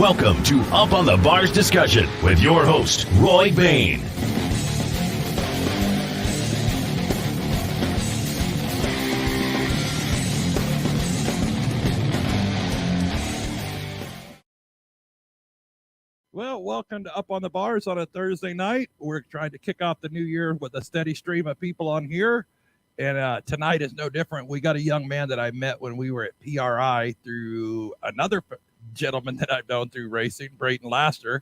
Welcome to Up on the Bars discussion with your host, Roy Bain. Well, welcome to Up on the Bars on a Thursday night. We're trying to kick off the new year with a steady stream of people on here. And tonight is no different. We got a young man that I met when we were at PRI through another gentleman that I've known through racing, Brayton Laster.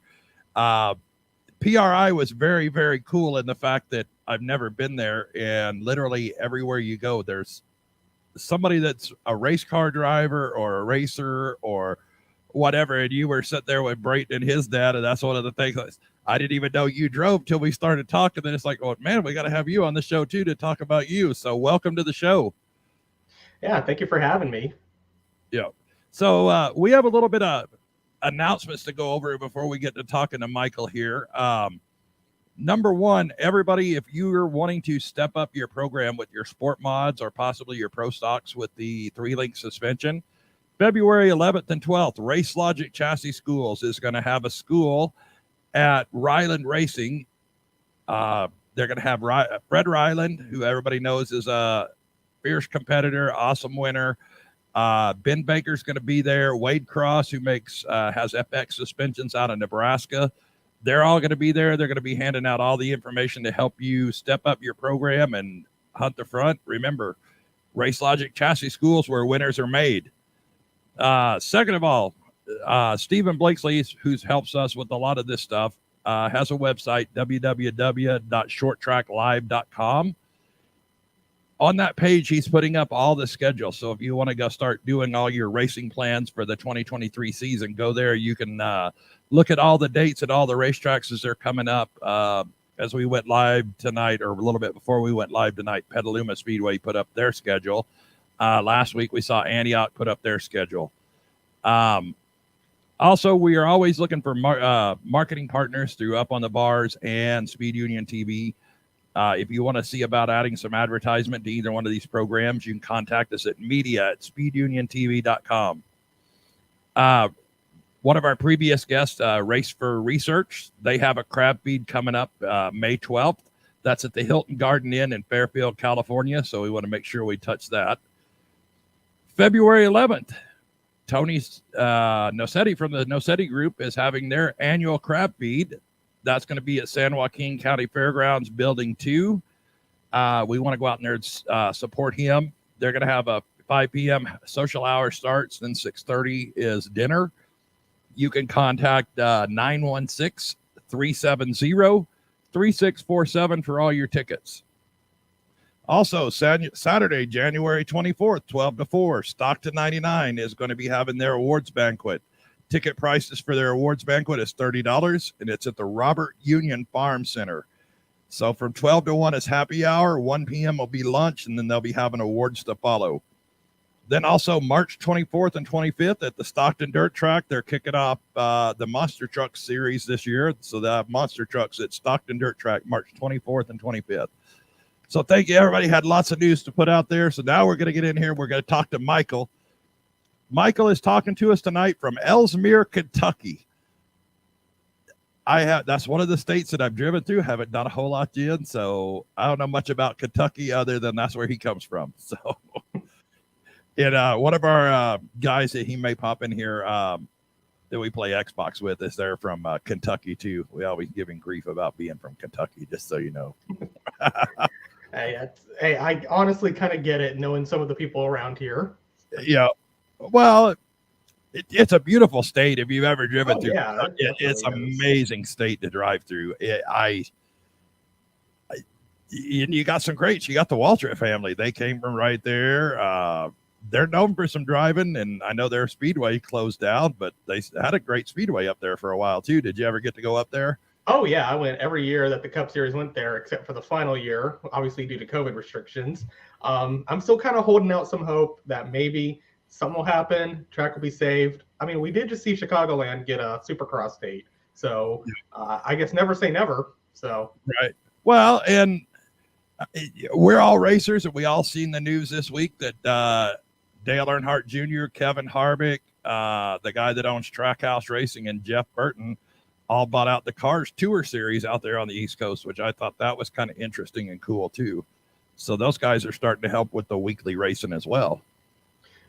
PRI was very, very cool in the fact that I've never been there. And literally everywhere you go, there's somebody that's a race car driver or a racer or whatever, and you were sitting there with Brayton and his dad, and that's one of the things I didn't even know you drove till we started talking. Then it's like, oh man, we got to have you on the show too to talk about you. So welcome to the show. Yeah, thank you for having me. Yeah. So we have a little bit of announcements to go over before we get to talking to Michael here. Number one, everybody, if you're wanting to step up your program with your sport mods or possibly your pro stocks with the 3-link suspension, February 11th and 12th, Race Logic Chassis Schools is going to have a school at Ryland Racing. They're going to have Fred Ryland, who everybody knows is a fierce competitor, awesome winner. Ben Baker's going to be there. Wade Cross, who has FX suspensions out of Nebraska. They're all going to be there. They're going to be handing out all the information to help you step up your program and hunt the front. Remember, Race Logic Chassis Schools where winners are made. Second of all, Stephen Blakesley, who helps us with a lot of this stuff, has a website, www.shorttracklive.com. On that page, he's putting up all the schedules. So if you want to go start doing all your racing plans for the 2023 season, go there. You can look at all the dates at all the racetracks as they're coming up. As we went live tonight, or a little bit before we went live tonight, Petaluma Speedway put up their schedule. Last week, we saw Antioch put up their schedule. Also, we are always looking for marketing partners through Up on the Bars and Speed Union TV. If you want to see about adding some advertisement to either one of these programs, you can contact us at media@speeduniontv.com. One of our previous guests, Race for Research, they have a crab feed coming up May 12th. That's at the Hilton Garden Inn in Fairfield, California, so we want to make sure we touch that. February 11th, Tony Nocetti from the Nocetti Group is having their annual crab feed. That's going to be at San Joaquin County Fairgrounds, Building 2. We want to go out there and support him. They're going to have a 5 p.m. social hour starts, then 6:30 is dinner. You can contact 916-370-3647 for all your tickets. Also, Saturday, January 24th, 12 to 4, Stockton 99 is going to be having their awards banquet. Ticket prices for their awards banquet is $30, and it's at the Robert Union Farm Center. So from 12 to 1 is happy hour, 1 p.m. will be lunch, and then they'll be having awards to follow. Then also March 24th and 25th at the Stockton Dirt Track, they're kicking off the Monster Truck Series this year. So they have Monster Trucks at Stockton Dirt Track, March 24th and 25th. So thank you, everybody. Had lots of news to put out there. So now we're going to get in here. We're going to talk to Michael. Michael is talking to us tonight from Ellesmere, Kentucky. That's one of the states that I've driven through. Haven't done a whole lot in, so I don't know much about Kentucky other than that's where he comes from. So, and one of our guys that he may pop in here that we play Xbox with is there from Kentucky too. We always give him grief about being from Kentucky, just so you know. Hey, I honestly kind of get it, knowing some of the people around here. Yeah. Well, it's a beautiful state if you've ever driven through. Yeah, it's an amazing state to drive through. You got some greats. You got the Waltrip family. They came from right there. They're known for some driving, and I know their speedway closed down, but they had a great speedway up there for a while too. Did you ever get to go up there? Oh yeah, I went every year that the Cup Series went there, except for the final year, obviously due to COVID restrictions. I'm still kind of holding out some hope that maybe something will happen, track will be saved. I mean, we did just see Chicagoland get a Supercross date, so I guess never say never. So right. Well, and we're all racers, and we all seen the news this week that Dale Earnhardt Jr., Kevin Harvick, the guy that owns Trackhouse Racing, and Jeff Burton all bought out the Cars Tour Series out there on the East Coast, which I thought that was kind of interesting and cool too. So those guys are starting to help with the weekly racing as well.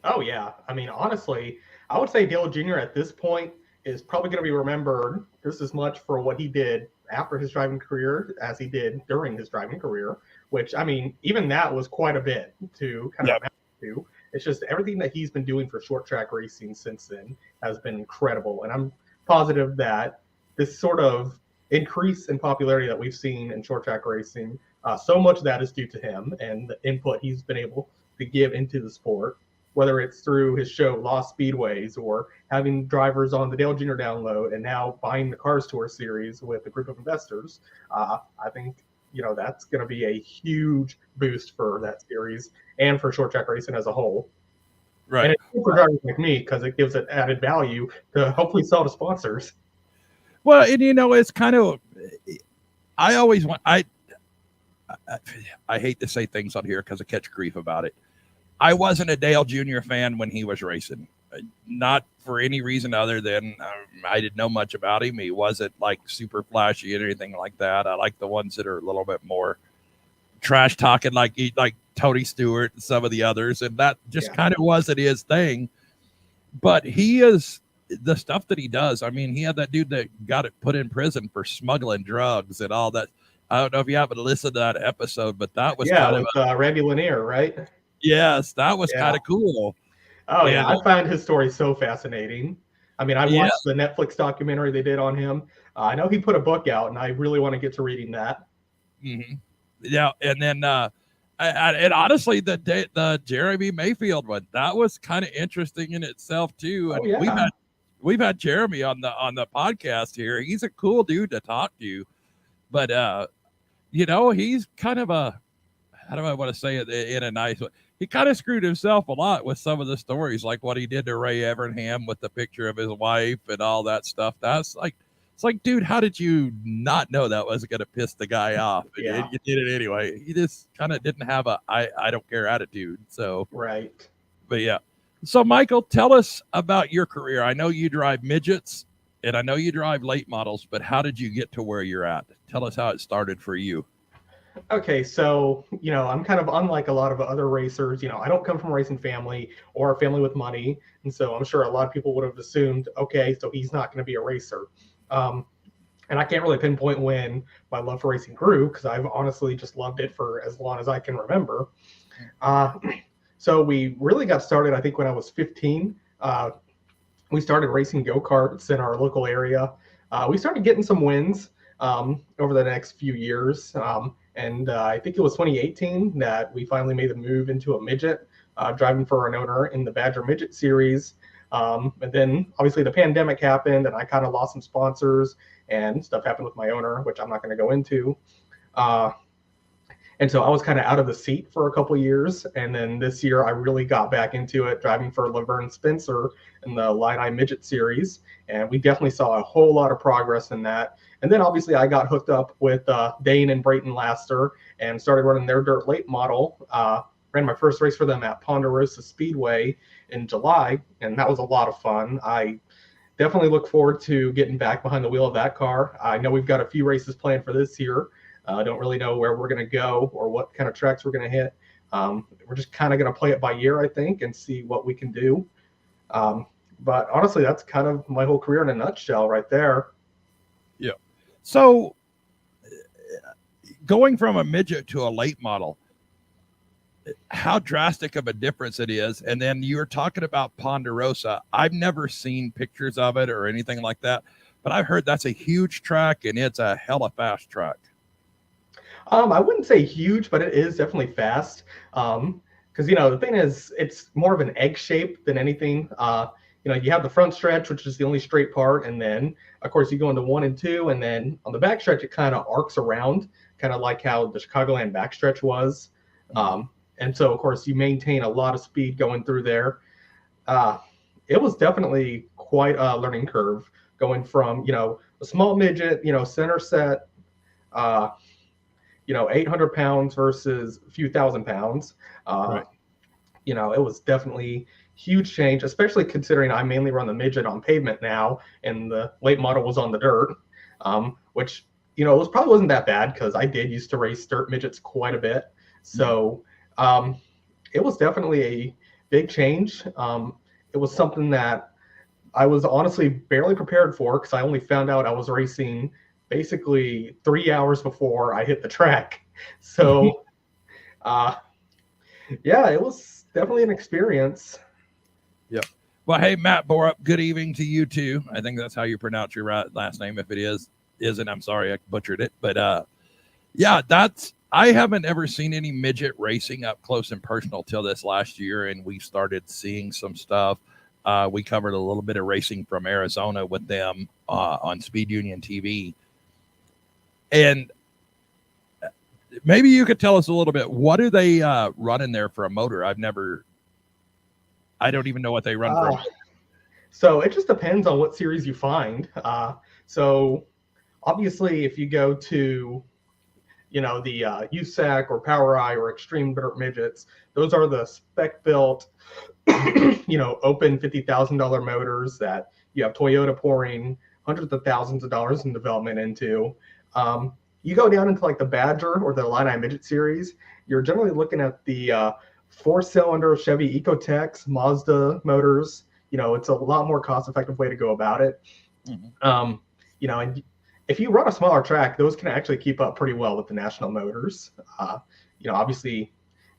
Oh, yeah. I mean, honestly, I would say Dale Jr. at this point is probably going to be remembered just as much for what he did after his driving career as he did during his driving career, which, I mean, even that was quite a bit to kind of amount to. It's just everything that he's been doing for short track racing since then has been incredible. And I'm positive that this sort of increase in popularity that we've seen in short track racing, so much of that is due to him and the input he's been able to give into the sport, whether it's through his show Lost Speedways or having drivers on the Dale Jr. download and now buying the Cars Tour Series with a group of investors. I think, that's going to be a huge boost for that series and for short track racing as a whole. Right. And it's good for drivers like me because it gives it added value to hopefully sell to sponsors. Well, and it's kind of, I always want, I hate to say things on here because I catch grief about it. I wasn't a Dale Jr. fan when he was racing, not for any reason other than I didn't know much about him. He wasn't like super flashy or anything like that. I like the ones that are a little bit more trash talking, like Tony Stewart and some of the others, and that just kind of wasn't his thing. But he is the stuff that he does. I mean, he had that dude that got it put in prison for smuggling drugs and all that. I don't know if you haven't listened to that episode, but that was kind of Randy Lanier, right? Yes, that was kind of cool. Oh, yeah. I find his story so fascinating. I mean, I watched the Netflix documentary they did on him. I know he put a book out, and I really want to get to reading that. Mm-hmm. Yeah, and then and honestly, the Jeremy Mayfield one, that was kind of interesting in itself too. And we've had Jeremy on the podcast here. He's a cool dude to talk to, but he's kind of a, how do I want to say it in a nice way? He kind of screwed himself a lot with some of the stories, like what he did to Ray Evernham with the picture of his wife and all that stuff. That's like, it's like, dude, how did you not know that was going to piss the guy off? Yeah. You did it anyway. He just kind of didn't have a I don't care attitude. So right. But yeah. So Michael, tell us about your career. I know you drive midgets and I know you drive late models, but how did you get to where you're at? Tell us how it started for you. Okay, so, I'm kind of unlike a lot of other racers. I don't come from a racing family or a family with money. And so I'm sure a lot of people would have assumed, okay, so he's not going to be a racer. And I can't really pinpoint when my love for racing grew because I've honestly just loved it for as long as I can remember. So we really got started, I think, when I was 15. We started racing go-karts in our local area. We started getting some wins over the next few years. And I think it was 2018 that we finally made the move into a midget, driving for an owner in the Badger Midget Series. And then obviously the pandemic happened and I kind of lost some sponsors and stuff happened with my owner, which I'm not going to go into. And so I was kind of out of the seat for a couple of years. And then this year I really got back into it, driving for Laverne Spencer in the Line-Eye Midget Series. And we definitely saw a whole lot of progress in that. And then obviously I got hooked up with Dane and Brayton Laster and started running their dirt late model. Ran my first race for them at Ponderosa Speedway in July, and that was a lot of fun. I definitely look forward to getting back behind the wheel of that car. I know we've got a few races planned for this year. I don't really know where we're going to go or what kind of tracks we're going to hit. We're just kind of going to play it by ear, I think, and see what we can do. But honestly, that's kind of my whole career in a nutshell right there. Yeah. So going from a midget to a late model, how drastic of a difference it is. And then you were talking about Ponderosa. I've never seen pictures of it or anything like that, but I've heard that's a huge track and it's a hella fast track. I wouldn't say huge, but it is definitely fast. Because, the thing is, it's more of an egg shape than anything. You have the front stretch, which is the only straight part. And then, of course, you go into 1 and 2. And then on the back stretch, it kind of arcs around, kind of like how the Chicagoland backstretch was. And so, of course, you maintain a lot of speed going through there. It was definitely quite a learning curve going from, a small midget, center set, 800 pounds versus a few thousand pounds. Right. you know, it was definitely huge change, especially considering I mainly run the midget on pavement now, and the late model was on the dirt, which, you know, it probably wasn't that bad because I did used to race dirt midgets quite a bit. So it was definitely a big change. It was something that I was honestly barely prepared for because I only found out I was racing basically 3 hours before I hit the track. So, yeah, it was definitely an experience. Yep. Well, hey, Matt Borup, good evening to you too. I think that's how you pronounce your last name. If it isn't, I'm sorry I butchered it. But yeah, I haven't ever seen any midget racing up close and personal till this last year, and we started seeing some stuff. We covered a little bit of racing from Arizona with them on Speed Union TV. And maybe you could tell us a little bit, what do they run in there for a motor? I don't even know what they run for. So it just depends on what series you find. So obviously, if you go to, you know, the USAC or Power Eye or Extreme Dirt Midgets, those are the spec built, you know, open $50,000 motors that you have Toyota pouring hundreds of thousands of dollars in development into. You go down into like the Badger or the Illini Midget series, you're generally looking at the 4-cylinder Chevy Ecotech Mazda motors. You know, it's a lot more cost-effective way to go about it. Mm-hmm. You know, and if you run a smaller track, those can actually keep up pretty well with the national motors. You know, obviously,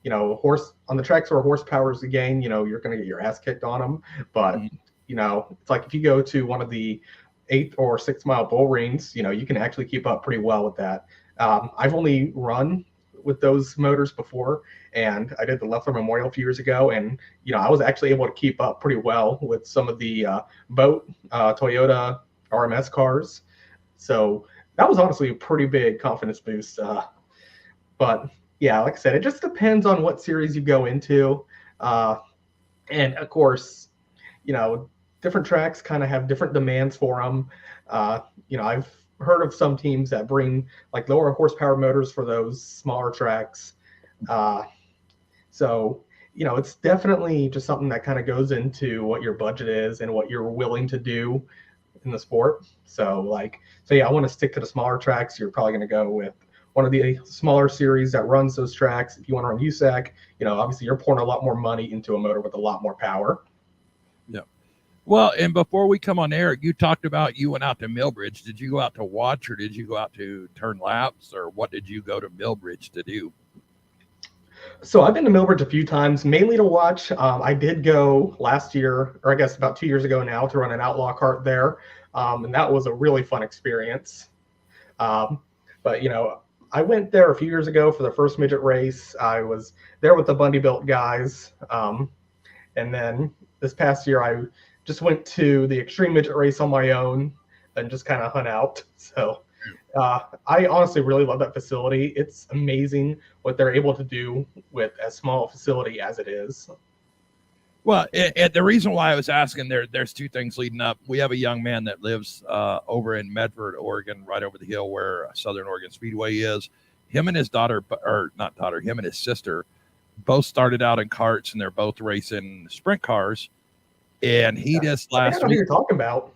you know, on the tracks where horsepower is the gain, you know, you're going to get your ass kicked on them. But, you know, it's like if you go to one of the 8 or 6 mile bull rings, you know, you can actually keep up pretty well with that. I've only run with those motors before, and I did the Leffler Memorial a few years ago, and, you know, I was actually able to keep up pretty well with some of the boat Toyota RMS cars. So that was honestly a pretty big confidence boost. But yeah, like I said, it just depends on what series you go into. And of course, you know, different tracks kind of have different demands for them. You know, I've heard of some teams that bring like lower horsepower motors for those smaller tracks. So, you know, it's definitely just something that kind of goes into what your budget is and what you're willing to do in the sport. So yeah, I want to stick to the smaller tracks. You're probably going to go with one of the smaller series that runs those tracks. If you want to run USAC, you know, obviously you're pouring a lot more money into a motor with a lot more power. Yeah. Well, and before we come on air, you talked about you went out to Millbridge. Did you go out to watch, or did you go out to turn laps, or what did you go to Millbridge to do? So I've been to Millbridge a few times, mainly to watch. I did go last year, or I guess about 2 years ago now, to run an outlaw kart there. And that was a really fun experience. But, you know, I went there a few years ago for the first midget race. I was there with the Bundy Built guys. And then this past year, I just went to the Extreme Midget race on my own and just kind of hung out. So I honestly really love that facility. It's amazing what they're able to do with as small a facility as it is. Well, the reason why I was asking, there's two things leading up. We have a young man that lives over in Medford, Oregon, right over the hill where Southern Oregon Speedway is. Him and his him and his sister both started out in karts, and they're both racing sprint cars. And he just last week. Who you're talking about?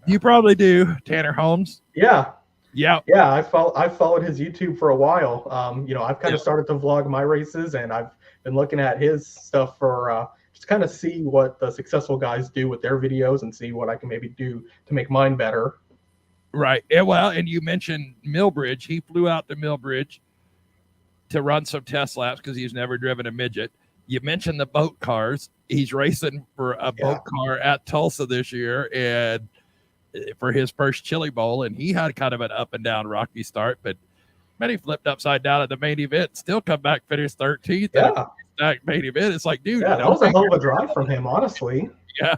You probably do, Tanner Holmes. Yeah. Yeah. I've followed his YouTube for a while. You know, I've kind of started to vlog my races, and I've been looking at his stuff for just kind of see what the successful guys do with their videos and see what I can maybe do to make mine better. Right. Yeah, well, and you mentioned Millbridge. He flew out to Millbridge to run some test laps because he's never driven a midget. You mentioned the boat cars. He's racing for a boat car at Tulsa this year, and for his first Chili Bowl, and he had kind of an up and down rocky start, but man, he flipped upside down at the main event, still come back, finish 13th. Yeah. That main event. It's like, dude, that was a hell of a drive from him, honestly. Yeah,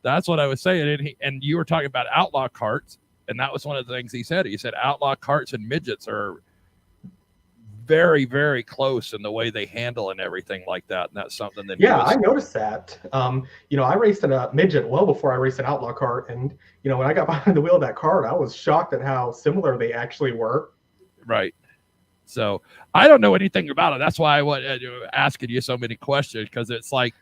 that's what I was saying. And you were talking about outlaw karts, and that was one of the things he said. He said outlaw karts and midgets are very, very close in the way they handle and everything like that. And that's something that I noticed that. You know, I raced in a midget well before I raced an outlaw kart, and you know, when I got behind the wheel of that kart, I was shocked at how similar they actually were. Right. So I don't know anything about it. That's why I was asking you so many questions, because it's like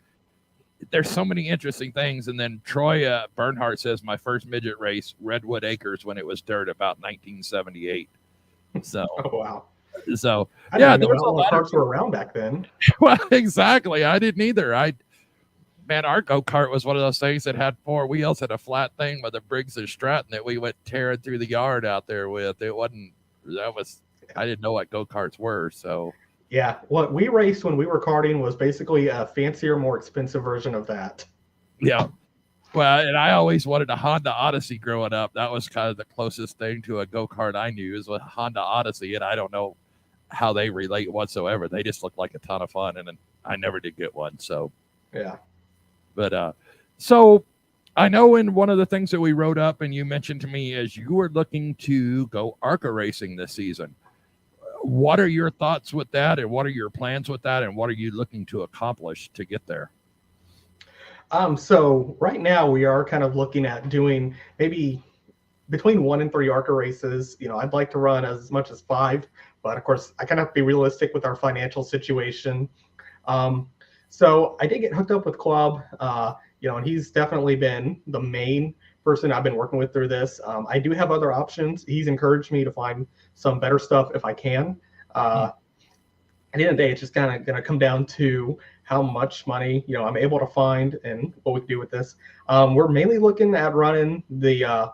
there's so many interesting things. And then Troy Bernhardt says my first midget race, Redwood Acres, when it was dirt, about 1978. So, Oh wow! so I yeah, didn't know there's how a long lot carts of were around back then. well, exactly. I didn't either. Man, our go-kart was one of those things that had four wheels and a flat thing with a Briggs and Stratton that we went tearing through the yard out there with. I didn't know what go-karts were. So Yeah, what we raced when we were karting was basically a fancier, more expensive version of that. yeah. Well, and I always wanted a Honda Odyssey growing up. That was kind of the closest thing to a go-kart I knew, is a Honda Odyssey. And I don't know how they relate whatsoever. They just look like a ton of fun. And I never did get one. So, Yeah. but, so I know in one of the things that we wrote up and you mentioned to me is you were looking to go ARCA racing this season. What are your thoughts with that, and what are your plans with that, and what are you looking to accomplish to get there? So right now we are kind of looking at doing maybe between 1 and 3 ARCA races. I'd like to run as much as 5, but of course I kind of have to be realistic with our financial situation. So I did get hooked up with Club, and he's definitely been the main person I've been working with through this. I do have other options. He's encouraged me to find some better stuff if I can. At the end of the day, it's just kind of going to come down to how much money I'm able to find and what we can do with this. We're mainly looking at running the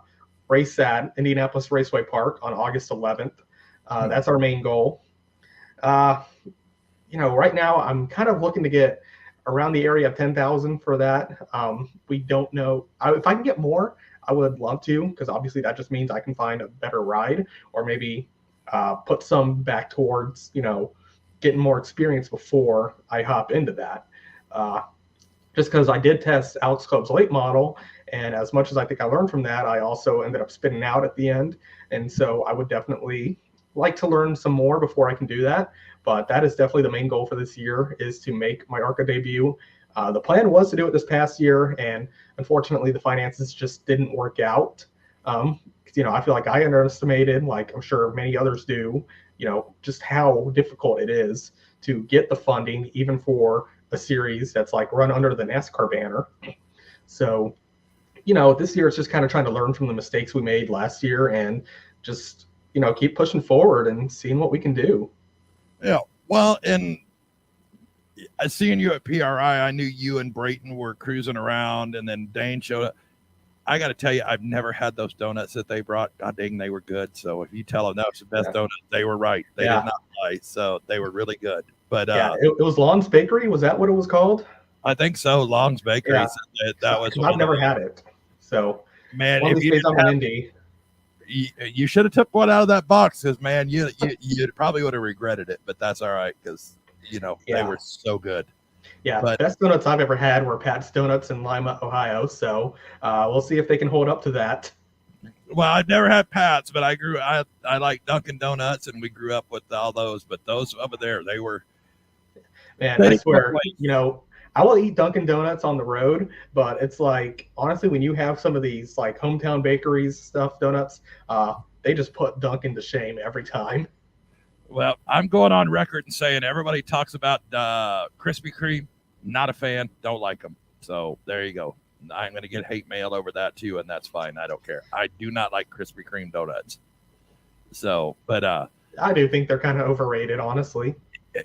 race at Indianapolis Raceway Park on August 11th. That's our main goal. Right now I'm kind of looking to get around the area of 10,000 for that. We don't know if I can get more. I would love to, because obviously that just means I can find a better ride, or maybe put some back towards getting more experience before I hop into that. Just because I did test Alex Club's late model, and as much as I think I learned from that, I also ended up spinning out at the end. And so I would definitely like to learn some more before I can do that. But that is definitely the main goal for this year, is to make my ARCA debut. The plan was to do it this past year, and unfortunately the finances just didn't work out. I feel like I underestimated, like I'm sure many others do, just how difficult it is to get the funding, even for a series that's like run under the NASCAR banner. So, this year it's just kind of trying to learn from the mistakes we made last year, and just, keep pushing forward and seeing what we can do. Yeah. Well, and seeing you at PRI, I knew you and Brayton were cruising around, and then Dane showed up. I got to tell you, I've never had those donuts that they brought. God dang, they were good. So if you tell them that was the best donut, they were right. They did not lie. So they were really good. But it was Long's Bakery. Was that what it was called? I think so. Long's Bakery. Yeah. That was. I've never had it. So man, if you I'm in Indy, you should have took one out of that box, because man, you probably would have regretted it. But that's all right, because they were so good. Yeah, the best donuts I've ever had were Pat's Donuts in Lima, Ohio. So we'll see if they can hold up to that. Well, I've never had Pat's, but I like Dunkin' Donuts, and we grew up with all those. But those over there, they were. Man, I swear, I will eat Dunkin' Donuts on the road, but it's like, honestly, when you have some of these like hometown bakeries stuff donuts, they just put Dunkin' to shame every time. Well, I'm going on record and saying everybody talks about Krispy Kreme. Not a fan. Don't like them. So there you go. I'm going to get hate mail over that too, and that's fine. I don't care. I do not like Krispy Kreme donuts. So, but I do think they're kind of overrated, honestly.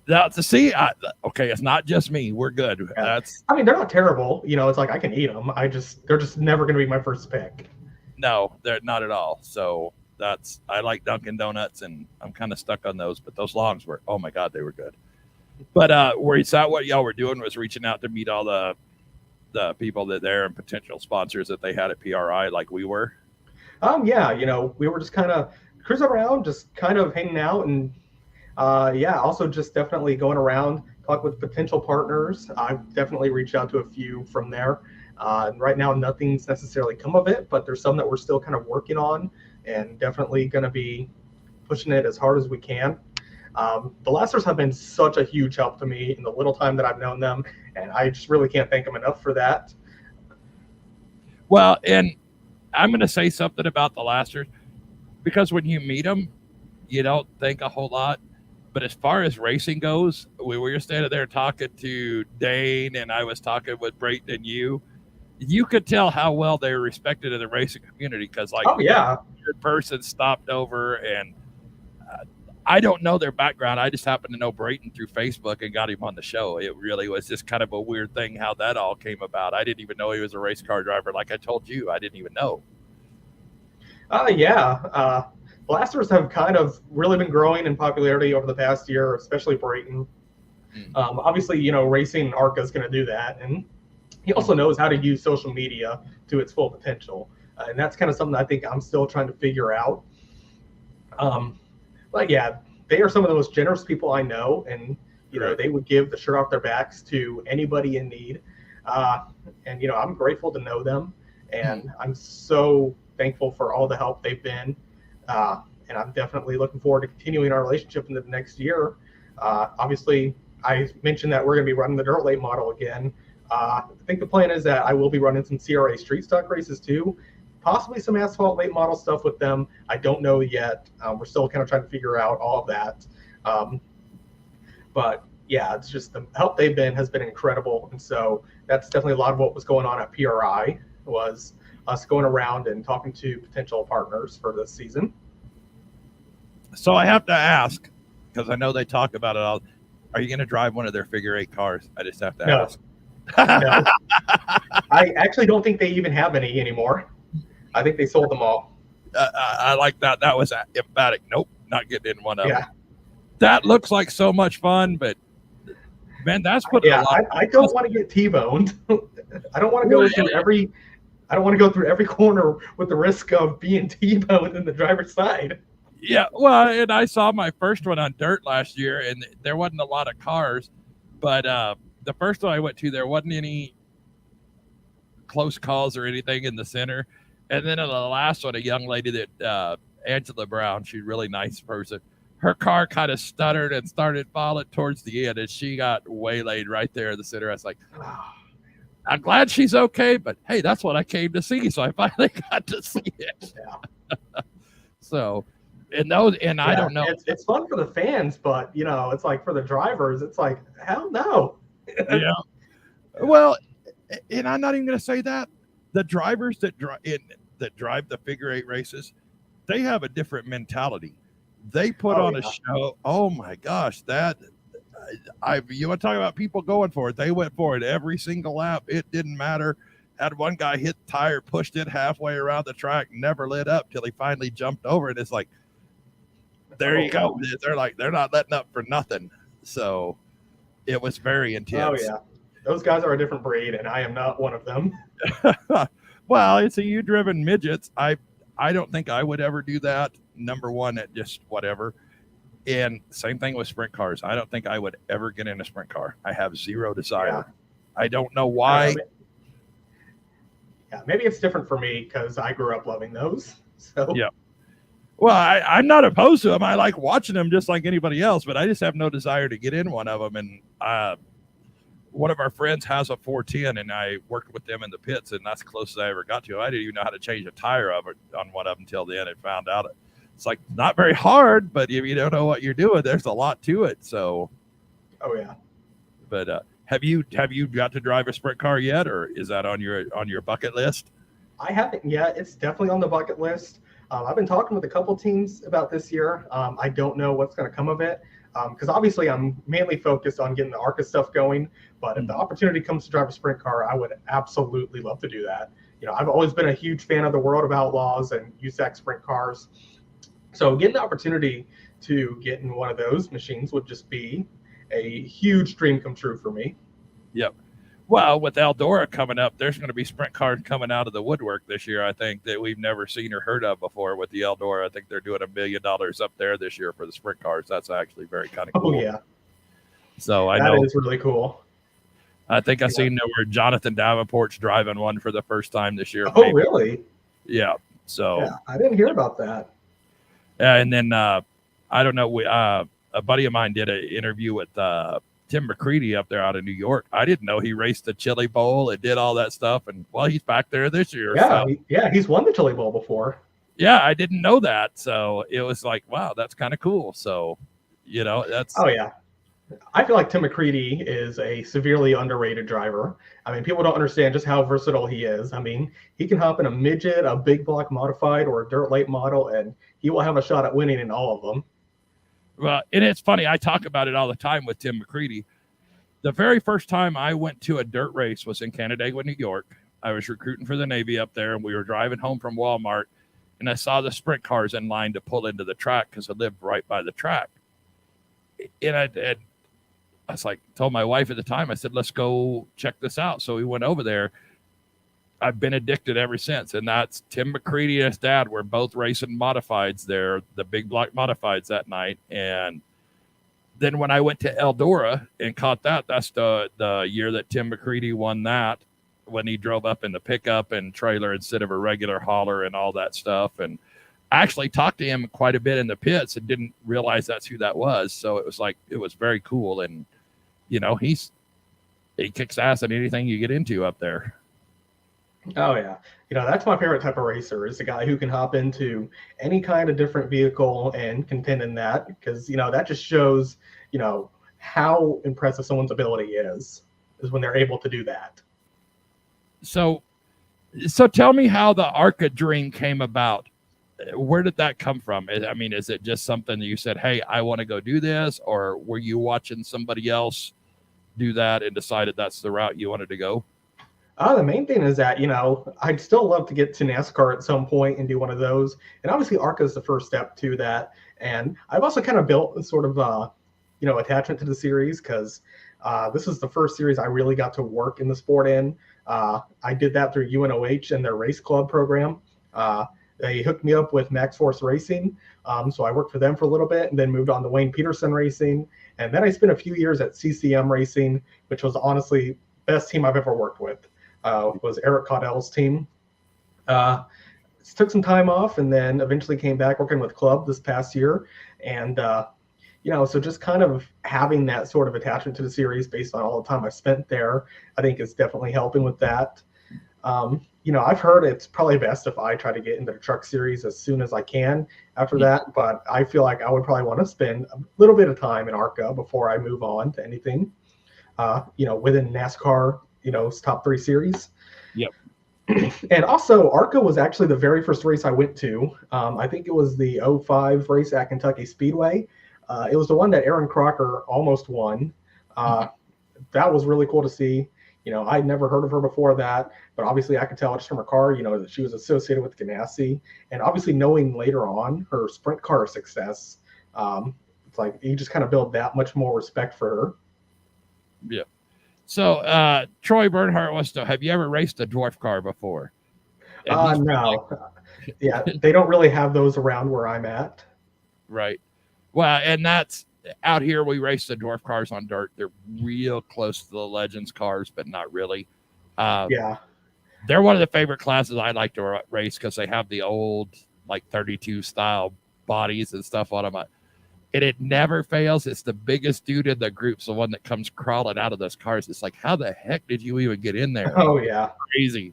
Okay, it's not just me. We're good. Yeah. They're not terrible. It's like I can eat them. They're just never going to be my first pick. No, they're not at all. So I like Dunkin' Donuts, and I'm kind of stuck on those. But those longs were, oh my God, they were good. But where you saw what y'all were doing was reaching out to meet all the people that there and potential sponsors that they had at PRI, like we were. Yeah, we were just kind of cruising around, just kind of hanging out, and also just definitely going around, talk with potential partners. I've definitely reached out to a few from there. Right now, nothing's necessarily come of it, but there's some that we're still kind of working on, and definitely going to be pushing it as hard as we can. The Lassers have been such a huge help to me in the little time that I've known them, and I just really can't thank them enough for that. Well, and I'm going to say something about the Lassers, because when you meet them, you don't think a whole lot. But as far as racing goes, we were standing there talking to Dane, and I was talking with Brayton and you. You could tell how well they were respected in the racing community because, like, Oh yeah, a person stopped over, and I don't know their background. I just happened to know Brayton through Facebook and got him on the show. It really was just kind of a weird thing how that all came about. I didn't even know he was a race car driver. Like I told you, I didn't even know. Yeah. Blasters have kind of really been growing in popularity over the past year, especially Brayton. Obviously, racing ARCA is going to do that, and he also knows how to use social media to its full potential, and that's kind of something I think I'm still trying to figure out. But yeah, they are some of the most generous people I know, and they would give the shirt off their backs to anybody in need, and I'm grateful to know them, and I'm so thankful for all the help they've been. And I'm definitely looking forward to continuing our relationship in the next year. Obviously, I mentioned that we're going to be running the dirt late model again. I think the plan is that I will be running some CRA street stock races too, possibly some asphalt late model stuff with them. I don't know yet. We're still kind of trying to figure out all of that. But yeah, it's just the help they've been has been incredible. And so that's definitely a lot of what was going on at PRI was us going around and talking to potential partners for this season. So I have to ask, because I know they talk about it all. Are you going to drive one of their figure 8 cars? I just have to ask. No. I actually don't think they even have any anymore. I think they sold them all. I like that. That was emphatic. Nope, not getting in one of them. That looks like so much fun, but man, that's putting a lot. I don't want to get T-boned. I don't want to go through every. I don't want to go through every corner with the risk of being T-boned in the driver's side. Yeah, well, and I saw my first one on dirt last year, and there wasn't a lot of cars, but the first one I went to, there wasn't any close calls or anything in the center. And then in the last one, a young lady that Angela Brown, she's a really nice person. Her car kind of stuttered and started falling towards the end, and she got waylaid right there in the center. I was like, I'm glad she's okay, but hey, that's what I came to see. So I finally got to see it. Yeah. So, I don't know. It's fun for the fans, but it's like for the drivers, it's like, hell no. Yeah. Well, and I'm not even going to say that. The drivers that drive the figure 8 races, they have a different mentality. They put on a show. Oh my gosh, you want to talk about people going for it? They went for it every single lap. It didn't matter. Had one guy hit the tire, pushed it halfway around the track, never lit up till he finally jumped over it. It's like, there you go. They're not letting up for nothing. So it was very intense. Oh yeah, those guys are a different breed, and I am not one of them. Well, it's you driven midgets. I don't think I would ever do that. Number one, at just whatever. And same thing with sprint cars. I don't think I would ever get in a sprint car. I have zero desire. Yeah. I don't know why. Yeah, maybe it's different for me because I grew up loving those. So yeah. Well, I'm not opposed to them. I like watching them just like anybody else, but I just have no desire to get in one of them. And one of our friends has a 410, and I worked with them in the pits, and that's the closest I ever got to. I didn't even know how to change a tire of it on one of them until then. I found out it's like not very hard, but if you don't know what you're doing, there's a lot to it. So, oh yeah. But have you got to drive a sprint car yet, or is that on your bucket list? I haven't yet. It's definitely on the bucket list. I've been talking with a couple teams about this year. I don't know what's going to come of it because obviously I'm mainly focused on getting the ARCA stuff going. But if the opportunity comes to drive a sprint car, I would absolutely love to do that. I've always been a huge fan of the World of Outlaws and USAC sprint cars. So getting the opportunity to get in one of those machines would just be a huge dream come true for me. Yep. Well, with Eldora coming up, there's going to be sprint cars coming out of the woodwork this year, I think, that we've never seen or heard of before with the Eldora. I think they're doing $1 million up there this year for the sprint cars. That's actually very kind of cool. Oh, yeah. So I know that is really cool. I think I seen where Jonathan Davenport's driving one for the first time this year. Oh, maybe. Really? Yeah. So yeah, I didn't hear about that. And then I don't know. A buddy of mine did an interview with Tim McCready up there out of New York. I didn't know he raced the Chili Bowl and did all that stuff. And well, he's back there this year. Yeah, so. He's won the Chili Bowl before. Yeah, I didn't know that. So it was like, wow, that's kind of cool. So That's. Oh yeah. I feel like Tim McCready is a severely underrated driver. I mean, people don't understand just how versatile he is. I mean, he can hop in a midget, a big block modified, or a dirt late model, and he will have a shot at winning in all of them. Well, and it's funny. I talk about it all the time with Tim McCready. The very first time I went to a dirt race was in Canandaigua, New York. I was recruiting for the Navy up there, and we were driving home from Walmart, and I saw the sprint cars in line to pull into the track because I lived right by the track. And I was like, told my wife at the time, I said, let's go check this out. So we went over there. I've been addicted ever since. And that's Tim McCready and his dad were both racing modifieds there, the big block modifieds that night. And then when I went to Eldora and caught that, that's the year that Tim McCready won that, when he drove up in the pickup and trailer instead of a regular hauler and all that stuff. And I actually talked to him quite a bit in the pits and didn't realize that's who that was. So it was very cool. And, he kicks ass at anything you get into up there. Oh yeah. That's my favorite type of racer, is the guy who can hop into any kind of different vehicle and contend in that, because, that just shows, how impressive someone's ability is when they're able to do that. So tell me how the ARCA dream came about. Where did that come from? I mean, is it just something that you said, hey, I want to go do this? Or were you watching somebody else do that and decided that's the route you wanted to go? The main thing is that, I'd still love to get to NASCAR at some point and do one of those. And obviously ARCA is the first step to that. And I've also kind of built a sort of, attachment to the series, because this is the first series I really got to work in the sport in. I did that through UNOH and their race club program. They hooked me up with Max Force Racing. So I worked for them for a little bit and then moved on to Wayne Peterson Racing. And then I spent a few years at CCM Racing, which was honestly best team I've ever worked with. Was Eric Caudell's team. Took some time off and then eventually came back working with Club this past year. And, so just kind of having that sort of attachment to the series based on all the time I've spent there, I think is definitely helping with that. I've heard it's probably best if I try to get into the truck series as soon as I can after that, but I feel like I would probably want to spend a little bit of time in ARCA before I move on to anything, within NASCAR, top 3 series. Yep. And also ARCA was actually the very first race I went to. I think it was the 05 race at Kentucky Speedway. It was the one that Aaron Crocker almost won. That was really cool to see. I'd never heard of her before that, but obviously I could tell just from her car, that she was associated with Ganassi. And obviously knowing later on her sprint car success, it's like you just kind of build that much more respect for her. Yeah. So Troy Bernhardt wants to, have you ever raced a dwarf car before? No. Yeah, they don't really have those around where I'm at. Right. Well, and that's out here. We race the dwarf cars on dirt. They're real close to the Legends cars, but not really. Yeah. They're one of the favorite classes I like to race because they have the old, like 32 style bodies and stuff on them. And it never fails. It's the biggest dude in the group's the one that comes crawling out of those cars. It's like, how the heck did you even get in there? Oh, yeah. Crazy.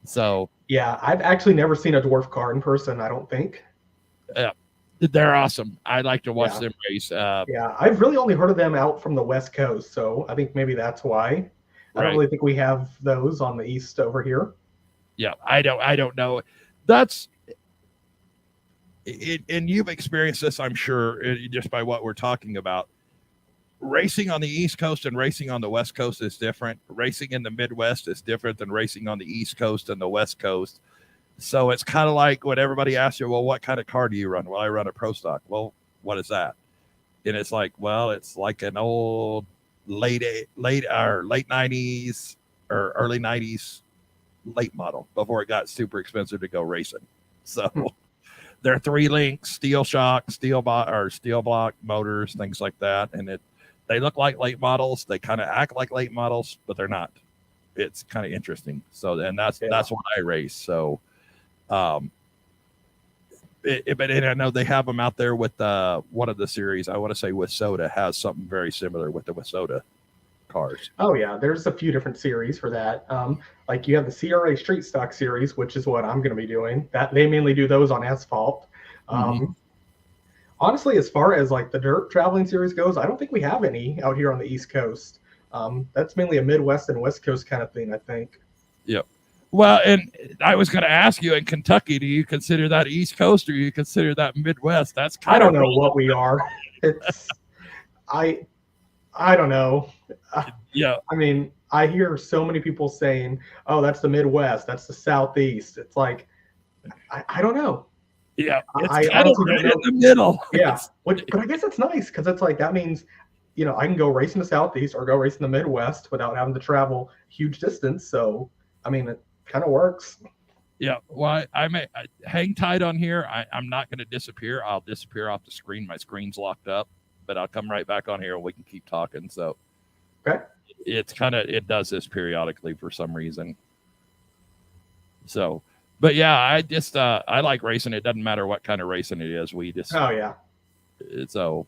So. Yeah, I've actually never seen a dwarf car in person, I don't think. Yeah. They're awesome. I like to watch them race. Yeah, I've really only heard of them out from the West Coast, so I think maybe that's why. I don't really think we have those on the East over here. Yeah, I don't know. That's it, and you've experienced this, I'm sure, just by what we're talking about. Racing on the East Coast and racing on the West Coast is different. Racing in the Midwest is different than racing on the East Coast and the West Coast. So it's kind of like when everybody asks you, well, what kind of car do you run? Well, I run a Pro Stock. Well, what is that? And it's like, well, it's like an old late 90s or early 90s late model before it got super expensive to go racing. So they're 3-link steel shock, steel block motors, things like that. And they look like late models. They kind of act like late models, but they're not. It's kind of interesting. So, and that's what I race. So, but I know they have them out there with one of the series. I want to say Wissota has something very similar with the Wissota cars. Oh yeah, there's a few different series for that. Like you have the CRA Street Stock series, which is what I'm going to be doing. That they mainly do those on asphalt. Honestly, as far as like the dirt traveling series goes, I don't think we have any out here on the East Coast. That's mainly a Midwest and West Coast kind of thing, I think. Yep. Well, and I was going to ask you, in Kentucky, do you consider that East Coast or do you consider that Midwest? That's kind I of don't know what we are. It's I don't know. yeah. I mean, I hear so many people saying, "Oh, that's the Midwest. That's the Southeast." It's like I don't know. Yeah, it's I kind of honestly right don't in know. the middle. Yeah, but I guess it's nice because it's like that means, I can go race in the Southeast or go race in the Midwest without having to travel huge distance. So, I mean, it kind of works. Yeah, well, I may hang tight on here. I'm not going to disappear. I'll disappear off the screen. My screen's locked up, but I'll come right back on here and we can keep talking. So, Okay. it does this periodically for some reason. So, but yeah, I like racing. It doesn't matter what kind of racing it is. Oh yeah. So,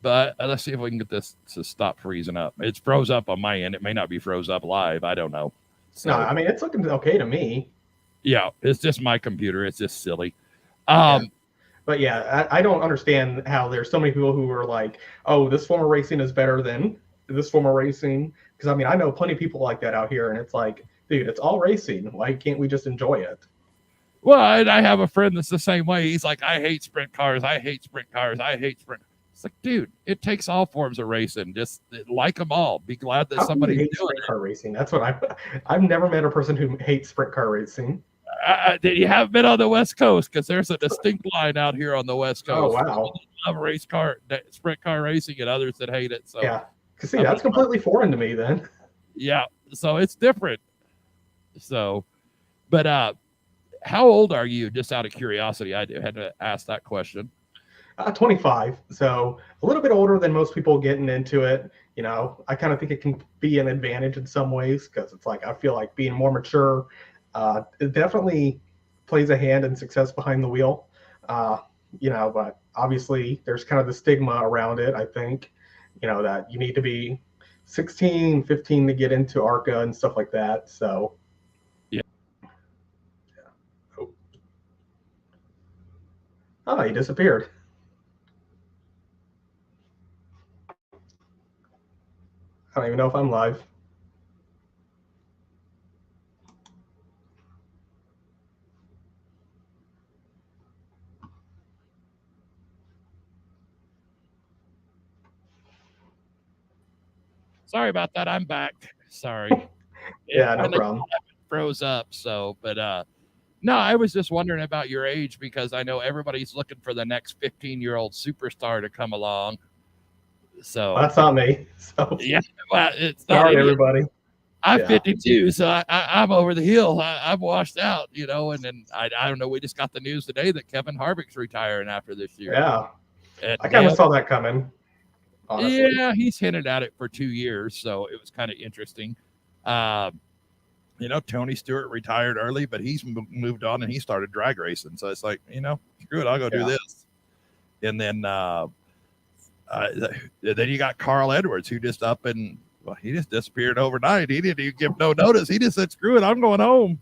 but let's see if we can get this to stop freezing up. It's froze up on my end. It may not be froze up live. I don't know. So, No, I mean it's looking okay to me. Yeah, it's just my computer. It's just silly. Yeah. But yeah, I don't understand how there's so many people who are like, "Oh, this form of racing is better than this form of racing." Because I mean, I know plenty of people like that out here, and it's like, dude, it's all racing. Why can't we just enjoy it? Well, I have a friend that's the same way. He's like, I hate sprint cars. I hate sprint cars. I hate sprint. It's like, dude, it takes all forms of racing. Just like them all. Be glad that somebody hates sprint car racing. That's what I've never met a person who hates sprint car racing. You haven't been on the West Coast because there's a distinct line out here on the West Coast. Oh wow! Love sprint car racing, and others that hate it. So yeah, because see, that's completely foreign to me. Then yeah, so it's different. So, but how old are you? Just out of curiosity, I had to ask that question. 25, so a little bit older than most people getting into it. I kind of think it can be an advantage in some ways because it's like I feel like being more mature. It definitely plays a hand in success behind the wheel. But obviously there's kind of the stigma around it. I think, that you need to be 16, 15 to get into ARCA and stuff like that. So, yeah. Oh, he disappeared. I don't even know if I'm live. Sorry about that. I'm back. Sorry. Yeah, no problem. Froze up. So, but no, I was just wondering about your age because I know everybody's looking for the next 15-year-old superstar to come along. So that's not me. So yeah, well, it's not sorry, everybody. I'm 52, so I'm over the hill. I'm washed out, and then I don't know. We just got the news today that Kevin Harvick's retiring after this year. Yeah, and I kind of saw that coming. Honestly. Yeah, he's hinted at it for 2 years, so it was kind of interesting. Tony Stewart retired early, but he's moved on and he started drag racing. So it's like, screw it, I'll go do this. And then you got Carl Edwards, who just he just disappeared overnight. He didn't even give no notice. He just said, screw it, I'm going home.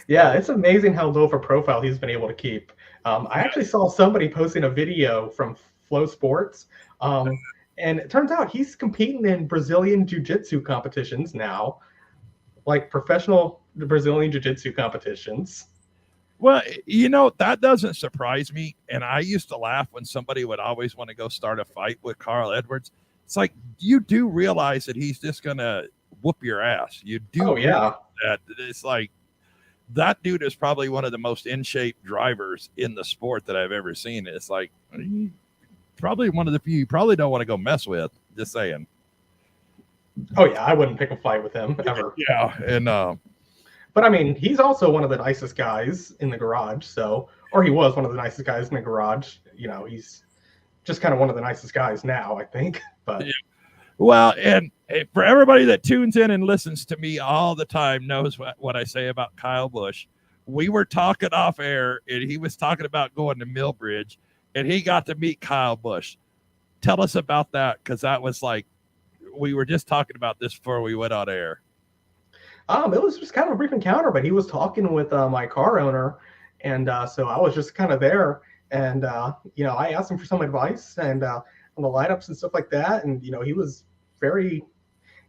Yeah, it's amazing how low of a profile he's been able to keep. I actually saw somebody posting a video from Flow Sports. And it turns out he's competing in Brazilian jiu-jitsu competitions now, like professional Brazilian jiu-jitsu competitions. Well, that doesn't surprise me. And I used to laugh when somebody would always want to go start a fight with Carl Edwards. It's like, you do realize that he's just going to whoop your ass. You do. Oh, yeah. That. It's like, that dude is probably one of the most in-shape drivers in the sport that I've ever seen. It's like, probably one of the few you probably don't want to go mess with. Just saying. Oh yeah, I wouldn't pick a fight with him ever. Yeah, and but I mean, he's also one of the nicest guys in the garage. So, or he was one of the nicest guys in the garage. He's just kind of one of the nicest guys now, I think. But yeah. Well, and for everybody that tunes in and listens to me all the time knows what I say about Kyle Busch. We were talking off air, and he was talking about going to Millbridge. And he got to meet Kyle Busch. Tell us about that, because that was like, we were just talking about this before we went on air. It was just kind of a brief encounter, but he was talking with my car owner, and so I was just kind of there. And I asked him for some advice and on the lineups and stuff like that. And he was very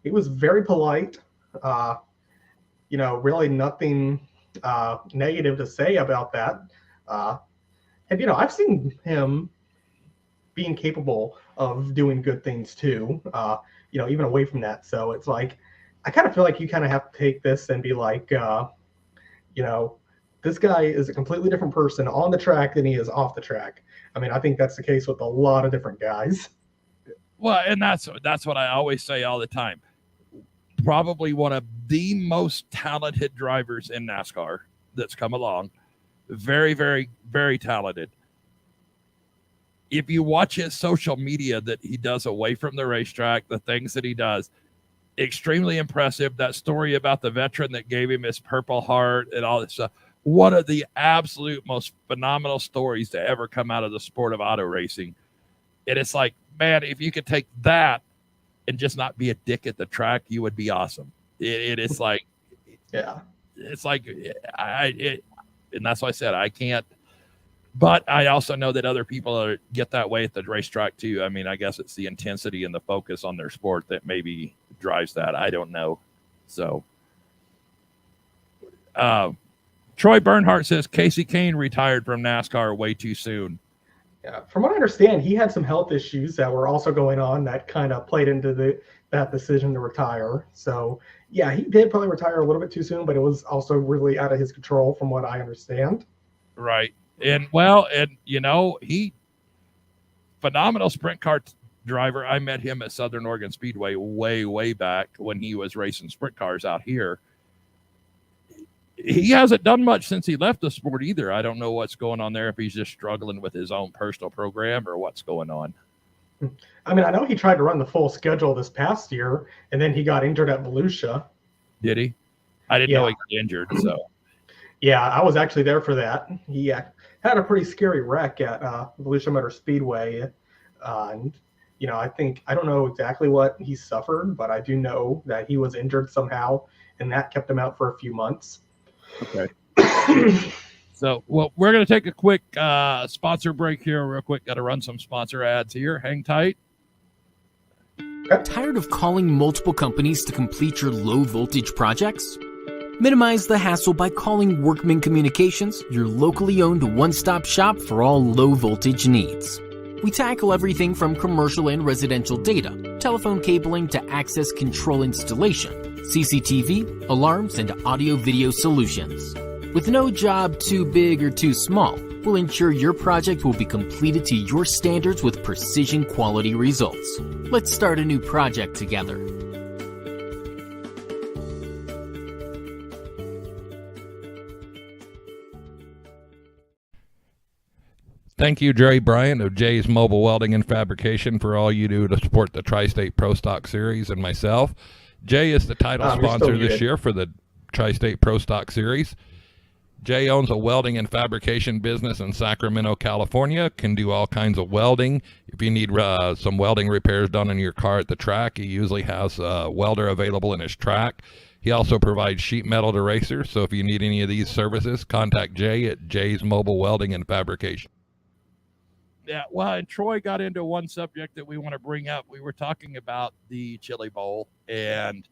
polite. Really nothing negative to say about that. And I've seen him being capable of doing good things too. Even away from that. So it's like I kind of feel like you kind of have to take this and be like, this guy is a completely different person on the track than he is off the track. I mean, I think that's the case with a lot of different guys. Well, and that's what I always say all the time. Probably one of the most talented drivers in NASCAR that's come along. Very, very, very talented. If you watch his social media that he does away from the racetrack, the things that he does, extremely impressive. That story about the veteran that gave him his Purple Heart and all this stuff. One of the absolute most phenomenal stories to ever come out of the sport of auto racing. And it's like, man, if you could take that and just not be a dick at the track, you would be awesome. It is like, yeah, it's like, and that's why I said I can't. But I also know that other people get that way at the racetrack too. I mean, I guess it's the intensity and the focus on their sport that maybe drives that. I don't know. So, Troy Bernhardt says Casey Kane retired from NASCAR way too soon. Yeah, from what I understand, he had some health issues that were also going on that kind of played into that decision to retire. So, yeah, he did probably retire a little bit too soon, but it was also really out of his control from what I understand. Right. And he phenomenal sprint car driver. I met him at Southern Oregon Speedway way back when he was racing sprint cars out here. He hasn't done much since he left the sport either. I don't know what's going on there, if he's just struggling with his own personal program or what's going on. I mean, I know he tried to run the full schedule this past year, and then he got injured at Volusia. Did he? I didn't know he got injured, so. Yeah, I was actually there for that. He had a pretty scary wreck at Volusia Motor Speedway. And, I don't know exactly what he suffered, but I do know that he was injured somehow, and that kept him out for a few months. Okay. So, we're going to take a quick sponsor break here real quick. Got to run some sponsor ads here. Hang tight. Okay. Tired of calling multiple companies to complete your low voltage projects? Minimize the hassle by calling Workman Communications, your locally owned one-stop shop for all low-voltage needs. We tackle everything from commercial and residential data, telephone cabling to access control installation, CCTV, alarms, and audio-video solutions. With no job too big or too small, we'll ensure your project will be completed to your standards with precision quality results. Let's start a new project together. Thank you, Jerry Bryant of Jay's Mobile Welding and Fabrication, for all you do to support the Tri-State Pro Stock Series and myself. Jay is the title sponsor this year for the Tri-State Pro Stock Series. Jay owns a welding and fabrication business in Sacramento, California, can do all kinds of welding. If you need some welding repairs done in your car at the track, he usually has a welder available in his track. He also provides sheet metal to racers, so if you need any of these services, contact Jay at Jay's Mobile Welding and Fabrication. Yeah, well, and Troy got into one subject that we want to bring up. We were talking about the Chili Bowl, and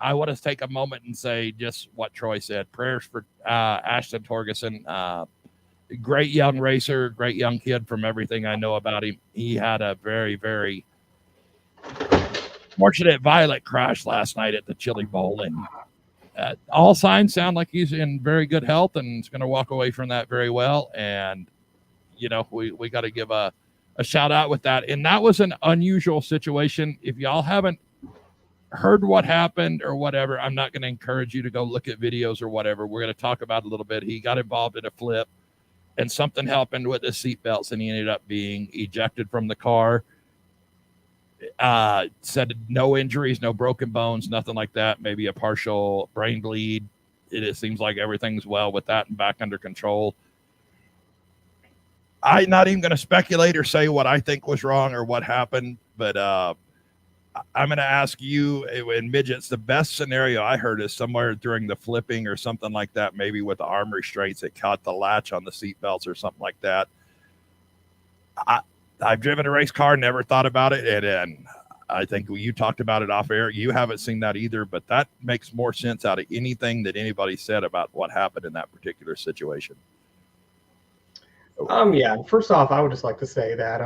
I want to take a moment and say just what Troy said. Prayers for Ashton Torgerson. Great young racer, great young kid from everything I know about him. He had a very, very fortunate violent crash last night at the Chili Bowl, and all signs sound like he's in very good health and is going to walk away from that very well. And we got to give a shout out with that. And that was an unusual situation. If y'all haven't heard what happened or whatever, I'm not going to encourage you to go look at videos or whatever. We're going to talk about it a little bit. He got involved in a flip and something happened with his seatbelts and he ended up being ejected from the car. Said no injuries, no broken bones, nothing like that. Maybe a partial brain bleed. It seems like everything's well with that and back under control. I'm not even going to speculate or say what I think was wrong or what happened, but I'm going to ask you, and Midgets, the best scenario I heard is somewhere during the flipping or something like that, maybe with the arm restraints, it caught the latch on the seat belts or something like that. I've driven a race car, never thought about it, and I think you talked about it off air. You haven't seen that either, but that makes more sense out of anything that anybody said about what happened in that particular situation. Yeah. First off, I would just like to say that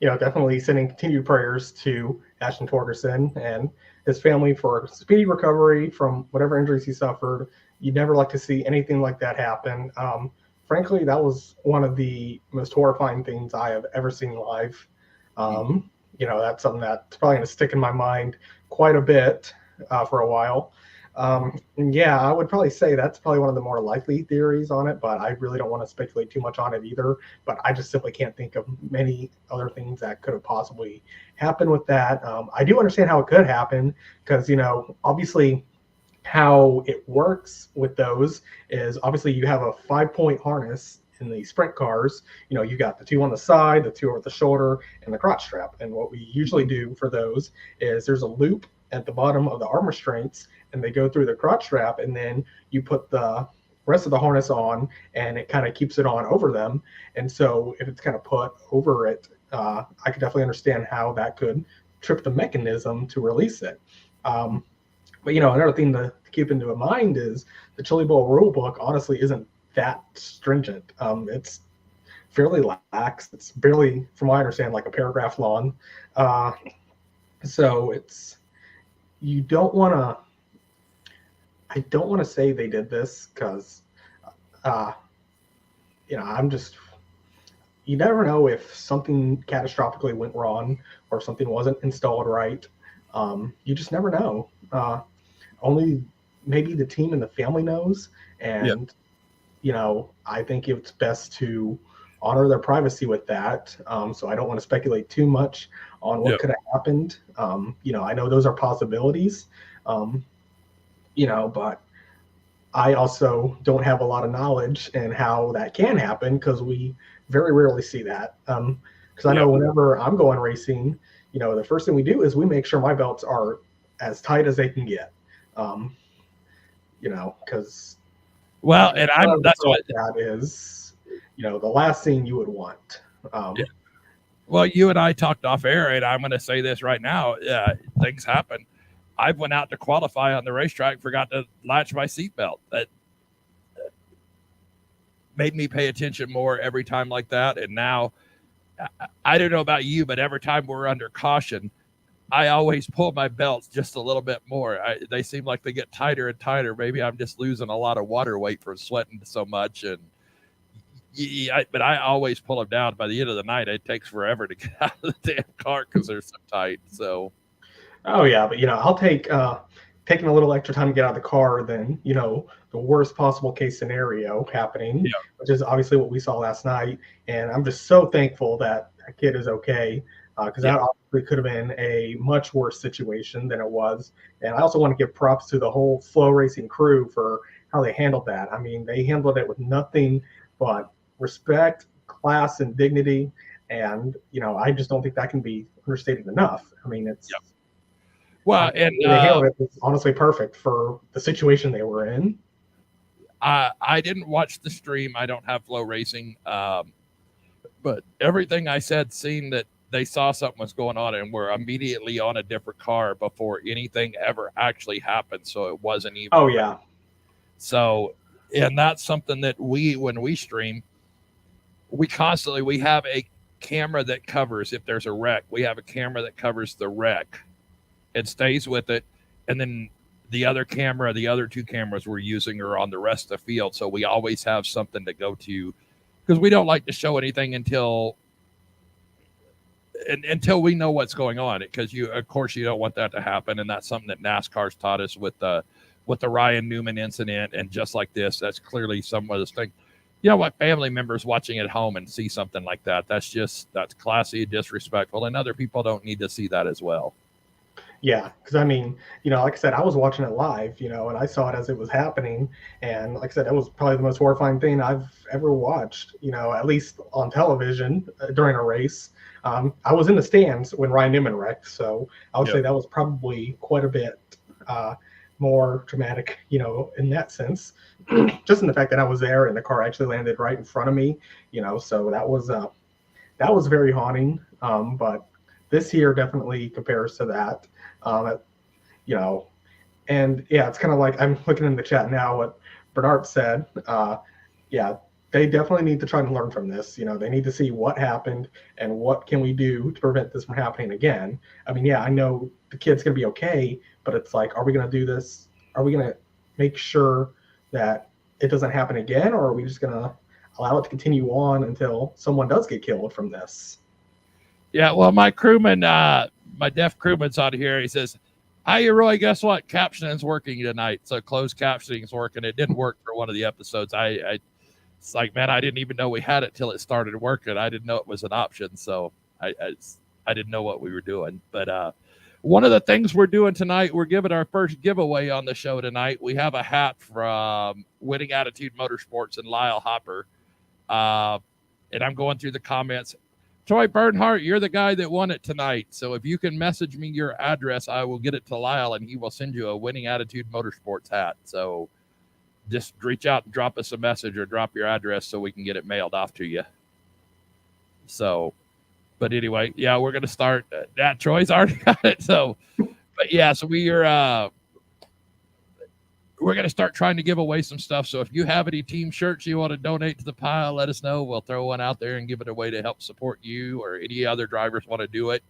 definitely sending continued prayers to Ashton Torgerson and his family for speedy recovery from whatever injuries he suffered. You'd never like to see anything like that happen. Frankly, that was one of the most horrifying things I have ever seen live. That's something that's probably going to stick in my mind quite a bit for a while. Yeah, I would probably say that's probably one of the more likely theories on it, but I really don't want to speculate too much on it either. But I just simply can't think of many other things that could have possibly happened with that. I do understand how it could happen because, obviously how it works with those is obviously you have a 5-point harness in the sprint cars. You got the 2 on the side, the 2 over the shoulder, and the crotch strap. And what we usually do for those is there's a loop at the bottom of the arm restraints, and they go through the crotch strap, and then you put the rest of the harness on, and it kind of keeps it on over them. And so if it's kind of put over it, I could definitely understand how that could trip the mechanism to release it. But another thing to keep into mind is the Chili Bowl rule book honestly isn't that stringent. It's fairly lax. It's barely, from what I understand, like a paragraph long. So I don't want to say they did this because, you never know if something catastrophically went wrong or something wasn't installed right. You just never know. Only maybe the team and the family knows. And, I think it's best to honor their privacy with that. So I don't want to speculate too much on what could have happened. I know those are possibilities, but I also don't have a lot of knowledge in how that can happen because we very rarely see that. Because I know whenever I'm going racing, the first thing we do is we make sure my belts are as tight as they can get. Because that's what that is. The last thing you would want. Well, you and I talked off air, and I'm going to say this right now. Things happen. I went out to qualify on the racetrack, forgot to latch my seatbelt. That made me pay attention more every time like that. And now, I don't know about you, but every time we're under caution, I always pull my belts just a little bit more. They seem like they get tighter and tighter. Maybe I'm just losing a lot of water weight from sweating so much. And but I always pull them down. By the end of the night, it takes forever to get out of the damn car because they're so tight. So, oh yeah, but I'll take taking a little extra time to get out of the car than the worst possible case scenario happening, which is obviously what we saw last night. And I'm just so thankful that kid is okay because that obviously could have been a much worse situation than it was. And I also want to give props to the whole Flow Racing crew for how they handled that. I mean, they handled it with nothing but respect, class, and dignity. And, I just don't think that can be understated enough. I mean, it's well, and they handled it. It's honestly perfect for the situation they were in. I didn't watch the stream. I don't have Flow Racing. But everything I said seemed that they saw something was going on and were immediately on a different car before anything ever actually happened. So it wasn't even. Oh, yeah. So, and that's something that when we stream, we have a camera that covers if there's a wreck. We have a camera that covers the wreck. It stays with it. And then the other 2 cameras we're using are on the rest of the field. So we always have something to go to because we don't like to show anything until we know what's going on. Because of course you don't want that to happen. And that's something that NASCAR's taught us with the Ryan Newman incident. And just like this, that's clearly some of this thing. Family members watching at home and see something like that. That's classy, disrespectful. And other people don't need to see that as well. Yeah, because I mean, like I said, I was watching it live, and I saw it as it was happening. And like I said, that was probably the most horrifying thing I've ever watched, at least on television during a race. I was in the stands when Ryan Newman wrecked. So I would say that was probably quite a bit more dramatic, in that sense, just in the fact that I was there and the car actually landed right in front of me, so that was that was very haunting. But this year definitely compares to that. You know, and yeah, it's kind of like I'm looking in the chat now what Bernard said. Yeah, they definitely need to try and learn from this. They need to see what happened and what can we do to prevent this from happening again. I mean, yeah, I know the kid's going to be okay, but it's like, are we going to do this? Are we going to make sure that it doesn't happen again, or are we just going to allow it to continue on until someone does get killed from this? Yeah, well, my crewman, my deaf crewman's on here. He says, "Hi, Roy. Guess what? Captioning's working tonight. So closed captioning's working. It didn't work for one of the episodes. It's like, man, I didn't even know we had it till it started working. I didn't know it was an option. So I didn't know what we were doing. But one of the things we're doing tonight, we're giving our first giveaway on the show tonight. We have a hat from Winning Attitude Motorsports and Lyle Hopper. And I'm going through the comments. Troy Bernhardt, you're the guy that won it tonight. So if you can message me your address, I will get it to Lyle, and he will send you a Winning Attitude Motorsports hat. So just reach out and drop us a message or drop your address so we can get it mailed off to you. So, but anyway, yeah, we're going to start. That Troy's already got it. So, but yeah, so we're going to start trying to give away some stuff. So if you have any team shirts you want to donate to the pile, let us know. We'll throw one out there and give it away to help support you, or any other drivers want to do it.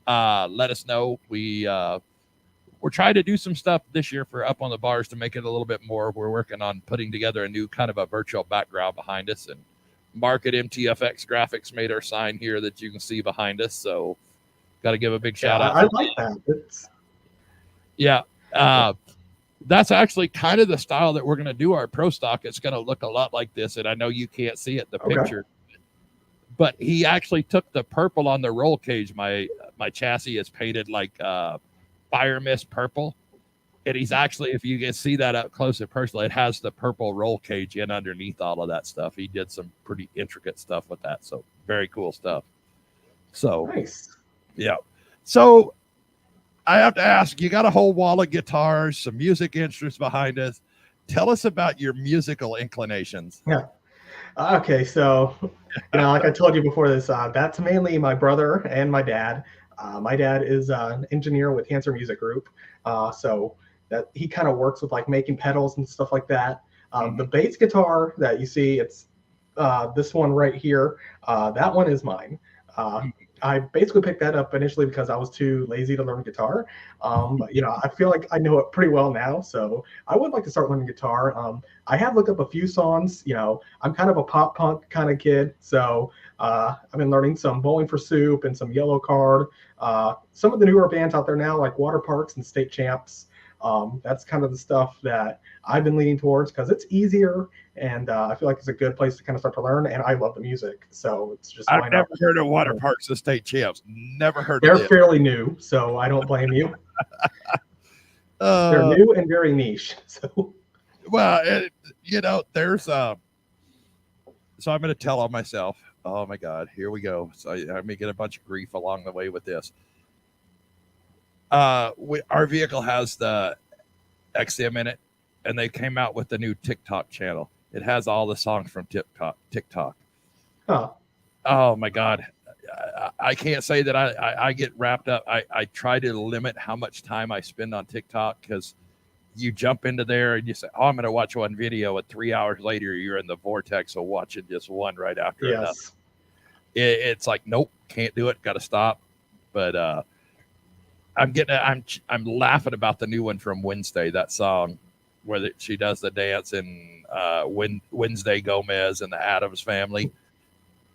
Let us know. We're trying to do some stuff this year for Up on the Bars to make it a little bit more. We're working on putting together a new kind of a virtual background behind us, and Mark at MTFX Graphics made our sign here that you can see behind us. So got to give a big shout out. I like that. Yeah. That's actually kind of the style that we're going to do our pro stock. It's going to look a lot like this. And I know you can't see it in the picture, but he actually took the purple on the roll cage. My chassis is painted like fire mist purple. And he's actually, if you can see that up close and personal, it has the purple roll cage in underneath all of that stuff. He did some pretty intricate stuff with that. So very cool stuff. So nice. Yeah. So I have to ask, you got a whole wall of guitars, some music instruments behind us. Tell us about your musical inclinations. Yeah. Okay. So, like I told you before this, that's mainly my brother and my dad. My dad is an engineer with Hanser Music Group. So that he kind of works with like making pedals and stuff like that. The bass guitar that you see, it's this one right here. That one is mine. I basically picked that up initially because I was too lazy to learn guitar. But, I feel like I know it pretty well now. So I would like to start learning guitar. I have looked up a few songs. I'm kind of a pop punk kind of kid. So I've been learning some Bowling for Soup and some Yellow Card. Some of the newer bands out there now, like Water Parks and State Champs. That's kind of the stuff that I've been leaning towards because it's easier, and I feel like it's a good place to kind of start to learn. And I love the music, so it's just. I've never heard of Water Parks and State Champs. Never heard. They're of them. fairly new, so I don't blame you. They're new and very niche. So. Well, there's so I'm going to tell on myself. Oh my God, here we go. So I may get a bunch of grief along the way with this. Our vehicle has the XM in it, and they came out with the new TikTok channel. It has all the songs from TikTok. Huh. Oh my God. I can't say that I get wrapped up. I try to limit how much time I spend on TikTok, because you jump into there and you say, oh, I'm going to watch one video, and 3 hours later, you're in the vortex of watching just one right after another. It's like, nope, can't do it. Got to stop. But, I'm laughing about the new one from Wednesday, that song where she does the dance in Wednesday Gomez and the Addams Family.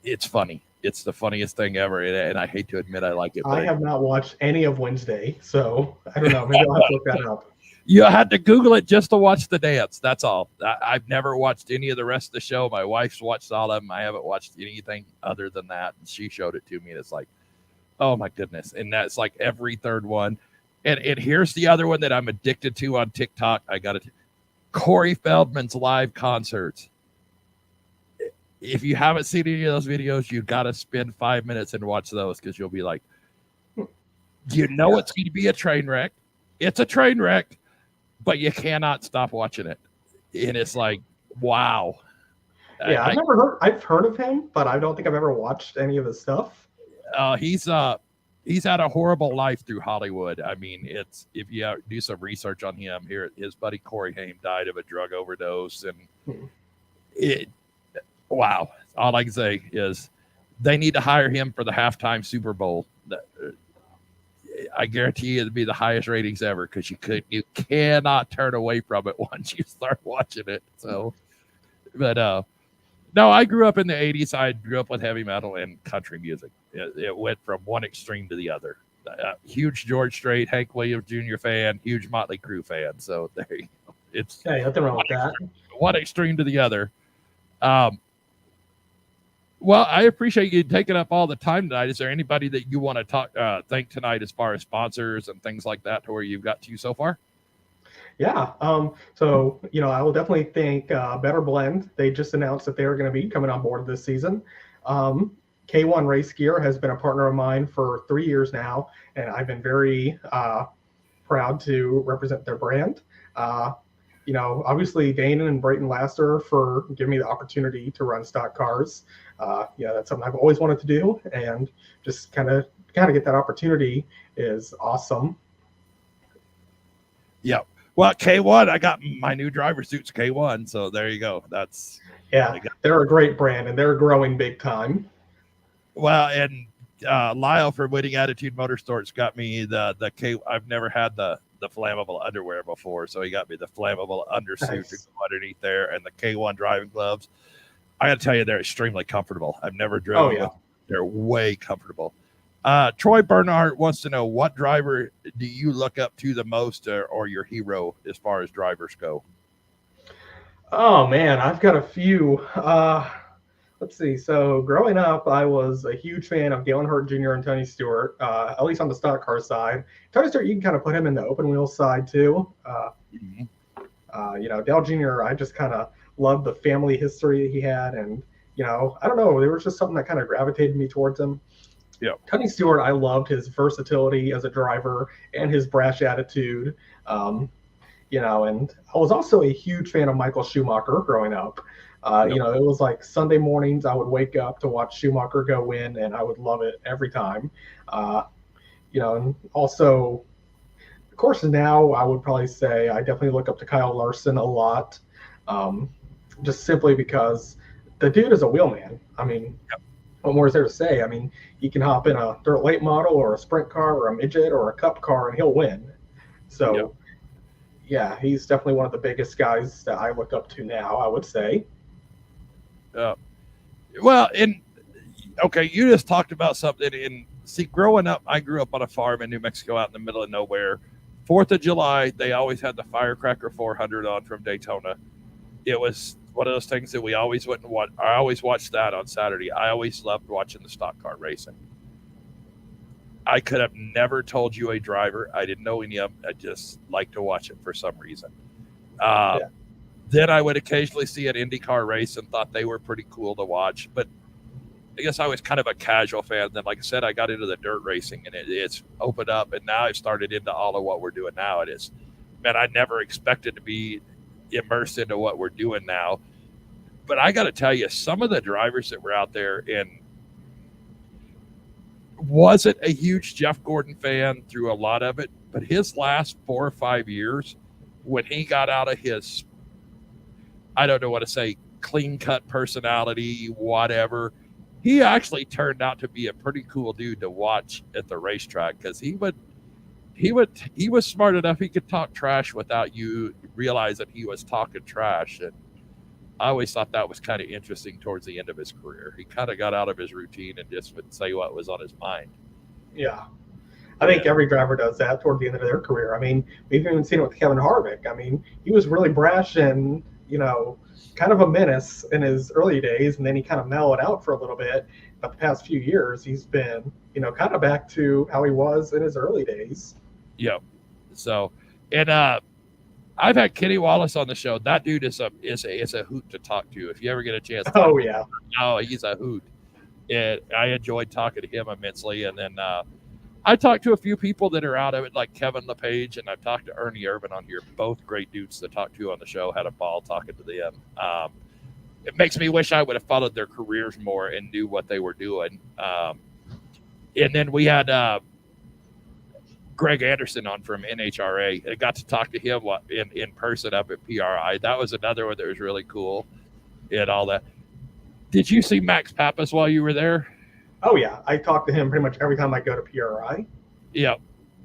It's funny. It's the funniest thing ever, and I hate to admit I like it. I have not watched any of Wednesday, so I don't know. Maybe I'll have to look that up. You had to Google it just to watch the dance. That's all. I've never watched any of the rest of the show. My wife's watched all of them. I haven't watched anything other than that. And she showed it to me, and it's like, oh my goodness. And that's like every third one. And here's the other one that I'm addicted to on TikTok. I got it. Corey Feldman's live concerts. If you haven't seen any of those videos, you got to spend 5 minutes and watch those, because you'll be like, it's going to be a train wreck. It's a train wreck, but you cannot stop watching it. And it's like, wow. Yeah, I've heard of him, but I don't think I've ever watched any of his stuff. He's had a horrible life through Hollywood. I mean, it's if you do some research on him here, his buddy Corey Haim died of a drug overdose, and wow. All I can say is they need to hire him for the halftime Super Bowl. I guarantee you it'd be the highest ratings ever because you cannot turn away from it once you start watching it. So, but no, I grew up in the 80s. I grew up with heavy metal and country music. It went from one extreme to the other. Huge George Strait, Hank Williams Jr. fan, huge Motley Crue fan. So there you go. It's nothing wrong with that. One extreme to the other. Well, I appreciate you taking up all the time tonight. Is there anybody that you want to thank tonight as far as sponsors and things like that to where you've got to so far? Yeah. So, I will definitely thank Better Blend. They just announced that they are going to be coming on board this season. K1 Race Gear has been a partner of mine for 3 years now, and I've been very proud to represent their brand. Obviously Dana and Brayton Laster for giving me the opportunity to run stock cars. That's something I've always wanted to do, and just kind of get that opportunity is awesome. Yeah. Well, K1, I got my new driver suits K1, so there you go. They're a great brand, and they're growing big time. Well, and Lyle from Winning Attitude Motorsports got me the K. I've never had the flammable underwear before, so he got me the flammable undersuit to go underneath there, and the K1 driving gloves. I got to tell you, they're extremely comfortable. I've never driven with them. They're way comfortable. Troy Bernhardt wants to know, what driver do you look up to the most, or your hero as far as drivers go? Oh man, I've got a few. Let's see. So growing up, I was a huge fan of Dale Earnhardt Jr. and Tony Stewart, at least on the stock car side. Tony Stewart, you can kind of put him in the open wheel side too. Dale Jr., I just kind of loved the family history he had. And, I don't know, there was just something that kind of gravitated me towards him. Yeah. Tony Stewart, I loved his versatility as a driver and his brash attitude. And I was also a huge fan of Michael Schumacher growing up. It was like Sunday mornings, I would wake up to watch Schumacher go in, and I would love it every time. And also, of course, now I would probably say I definitely look up to Kyle Larson a lot, just simply because the dude is a wheelman. I mean, what more is there to say? I mean, he can hop in a dirt late model or a sprint car or a midget or a cup car, and he'll win. So, yeah, he's definitely one of the biggest guys that I look up to now, I would say. You just talked about something. Growing up, I grew up on a farm in New Mexico out in the middle of nowhere. 4th of July, they always had the Firecracker 400 on from Daytona. It was one of those things that we always went and watch. I always watched that on Saturday. I always loved watching the stock car racing. I could have never told you a driver. I didn't know any of them. I just liked to watch it for some reason. Then I would occasionally see an IndyCar race and thought they were pretty cool to watch. But I guess I was kind of a casual fan. Then, like I said, I got into the dirt racing, and it's opened up. And now I've started into all of what we're doing now. It is, man, I never expected to be immersed into what we're doing now. But I got to tell you, some of the drivers that were out there, and wasn't a huge Jeff Gordon fan through a lot of it, but his last 4 or 5 years, when he got out of his, I don't know what to say, clean-cut personality, whatever, he actually turned out to be a pretty cool dude to watch at the racetrack, because he was smart enough he could talk trash without you realize that he was talking trash. And I always thought that was kind of interesting towards the end of his career. He kind of got out of his routine and just would say what was on his mind. Yeah. I think every driver does that toward the end of their career. I mean, we've even seen it with Kevin Harvick. I mean, he was really brash and, kind of a menace in his early days, and then he kind of mellowed out for a little bit. But the past few years, he's been, kind of back to how he was in his early days. Yeah. So, and I've had Kenny Wallace on the show. That dude is a hoot to talk to if you ever get a chance. He's a hoot. And I enjoyed talking to him immensely. And then I talked to a few people that are out of it, like Kevin LePage, and I've talked to Ernie Irvin on here. Both great dudes to talk to on the show. Had a ball talking to them. it makes me wish I would have followed their careers more and knew what they were doing. And then we had Greg Anderson on from NHRA. I got to talk to him in person up at PRI. That was another one that was really cool and all that. Did you see Max Pappas while you were there? Oh, yeah. I talk to him pretty much every time I go to PRI. Yeah.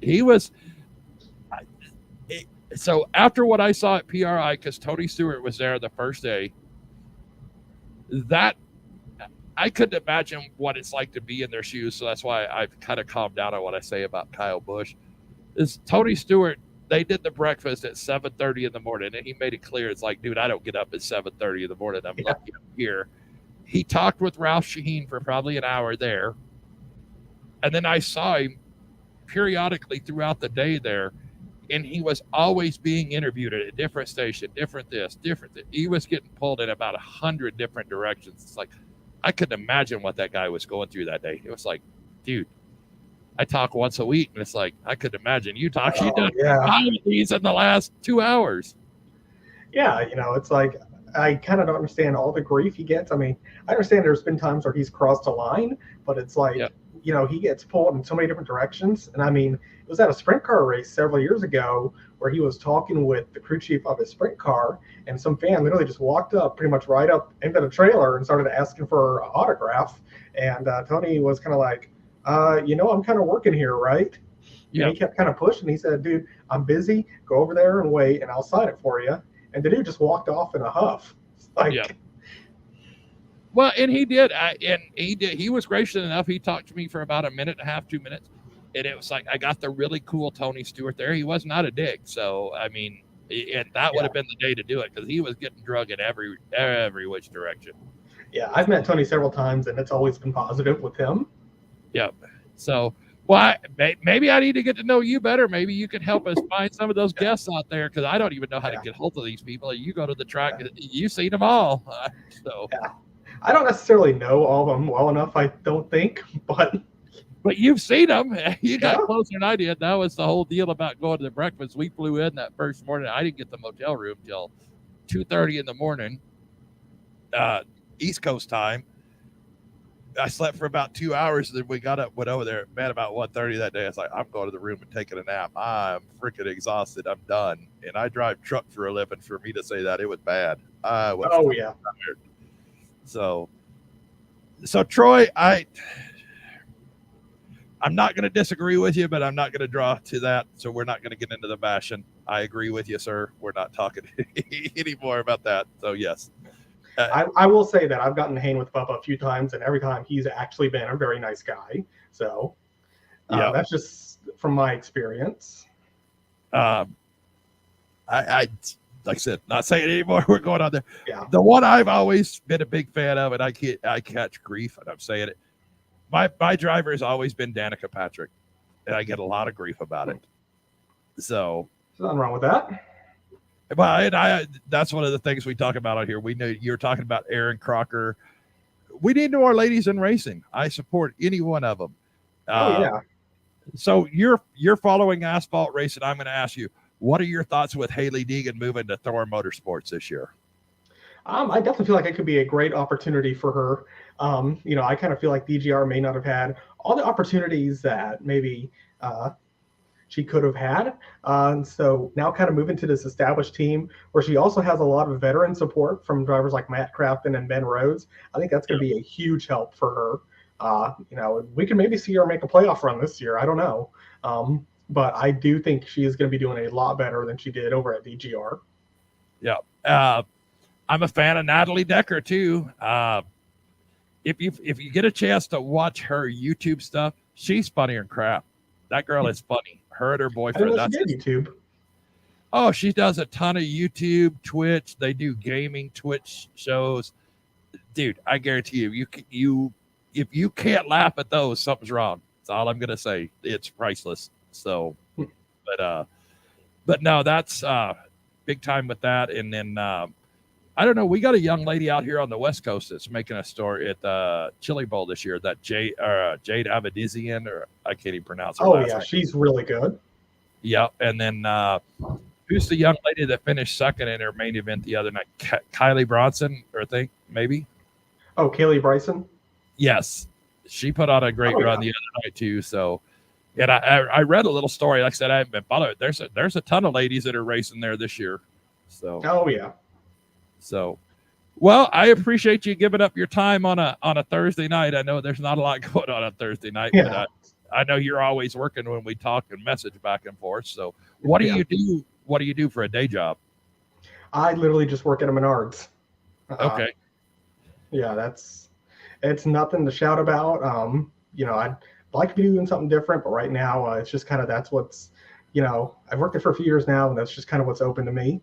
He was. So after what I saw at PRI, because Tony Stewart was there the first day, that I couldn't imagine what it's like to be in their shoes. So that's why I've kind of calmed down on what I say about Kyle Busch. Is Tony Stewart, they did the breakfast at 7:30 in the morning, and he made it clear, it's like, dude, I don't get up at 7:30 in the morning. I'm lucky I'm here. He talked with Ralph Shaheen for probably an hour there. And then I saw him periodically throughout the day there, and he was always being interviewed at a different station, different this, different that. He was getting pulled in about 100 different directions. It's like, I couldn't imagine what that guy was going through that day. It was like, dude, I talk once a week, and it's like, I could imagine you talk. She done 5 of these in the last 2 hours. Yeah, it's like, I kind of don't understand all the grief he gets. I mean, I understand there's been times where he's crossed a line, but it's like, he gets pulled in so many different directions. And I mean, it was at a sprint car race several years ago where he was talking with the crew chief of his sprint car, and some fan literally just walked up pretty much right up into the trailer and started asking for an autograph. And Tony was kind of like, I'm kind of working here, right? Yeah. And he kept kind of pushing. He said, dude, I'm busy. Go over there and wait, and I'll sign it for you. And the dude just walked off in a huff. Well, and he did. He was gracious enough. He talked to me for about a minute and a half, 2 minutes. And it was like, I got the really cool Tony Stewart there. He was not a dick. So, I mean, and that would have been the day to do it, because he was getting drug in every which direction. Yeah, I've met Tony several times, and it's always been positive with him. Yep. So, well, maybe I need to get to know you better. Maybe you can help us find some of those guests out there, because I don't even know how to get hold of these people. You go to the track, you've seen them all. I don't necessarily know all of them well enough, I don't think, but you've seen them. You got closer than I did. That was the whole deal about going to the breakfast. We flew in that first morning. I didn't get the motel room till 2:30 in the morning, East Coast time. I slept for about 2 hours, and then we got up, went over there, man, about 1:30 that day. I was like, I'm going to the room and taking a nap. I'm freaking exhausted. I'm done. And I drive truck for a living. For me to say that, it was bad. I was tired. So Troy, I'm not going to disagree with you, but I'm not going to draw to that. So we're not going to get into the bashing. I agree with you, sir. We're not talking anymore about that. So yes. I will say that I've gotten to hang with Bubba a few times, and every time he's actually been a very nice guy. So that's just from my experience. I like I said, not saying it anymore. We're going on there. Yeah. The one I've always been a big fan of, and I catch grief, and I'm saying it. My driver has always been Danica Patrick, and I get a lot of grief about it. So there's nothing wrong with that. Well, and that's one of the things we talk about out here. We know you're talking about Aaron Crocker. We need more ladies in racing. I support any one of them. So you're following asphalt racing. I'm going to ask you, what are your thoughts with Haley Deegan moving to Thor Motorsports this year? I definitely feel like it could be a great opportunity for her. I kind of feel like DGR may not have had all the opportunities that maybe she could have had. And so now kind of moving to this established team where she also has a lot of veteran support from drivers like Matt Crafton and Ben Rhodes. I think that's going to be a huge help for her. We can maybe see her make a playoff run this year. I don't know. But I do think she is going to be doing a lot better than she did over at DGR. Yeah. I'm a fan of Natalie Decker too. If you get a chance to watch her YouTube stuff, she's funny and crap. That girl is funny. Her and her boyfriend. That's YouTube. Oh, she does a ton of YouTube, Twitch. They do gaming Twitch shows. Dude, I guarantee you, if you can't laugh at those, something's wrong. That's all I'm gonna say. It's priceless. So, but no, that's big time with that. And then I don't know. We got a young lady out here on the West Coast that's making a story at the Chili Bowl this year. That Jade Avedizian, or I can't even pronounce her. Oh yeah, she's really good. Yeah, and then Who's the young lady that finished second in her main event the other night? Kylie Bronson, or I think maybe. Oh, Kaylee Bryson. Yes, she put on a great run the other night too. So, and I read a little story. Like I said, I haven't been following it. There's a ton of ladies that are racing there this year. So. Oh yeah. So. Well, I appreciate you giving up your time on a Thursday night. I know there's not a lot going on Thursday night, but I know you're always working when we talk and message back and forth. So, what do you do? What do you do for a day job? I literally just work at a Menards. Okay. Yeah, it's nothing to shout about. I'd like to be doing something different, but right now it's just kind of that's what's, I've worked there for a few years now, and that's just kind of what's open to me.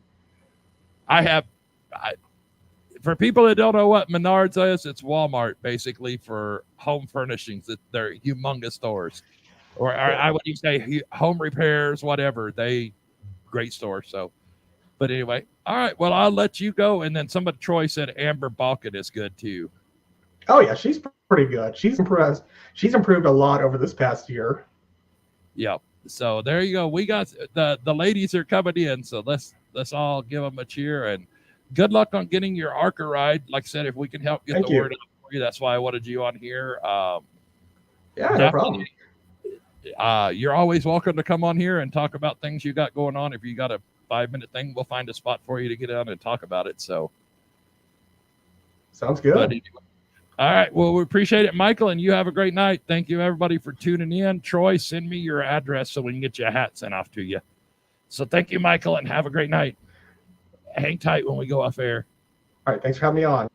For people that don't know what Menards is, it's Walmart basically for home furnishings. They're humongous stores, or I would say home repairs, whatever. Great store. So, but anyway, all right. Well, I'll let you go. And then Troy said Amber Balkin is good too. Oh yeah, she's pretty good. She's improved a lot over this past year. Yep. So there you go. We got the ladies are coming in. So let's all give them a cheer and good luck on getting your ARCA ride. Like I said, if we can help get the word out for you, that's why I wanted you on here. No problem. You're always welcome to come on here and talk about things you got going on. If you got a 5-minute thing, we'll find a spot for you to get on and talk about it. So sounds good. Anyway. All right. Well, we appreciate it, Michael, and you have a great night. Thank you, everybody, for tuning in. Troy, send me your address so we can get you a hat sent off to you. So thank you, Michael, and have a great night. Hang tight when we go off air. All right. Thanks for having me on.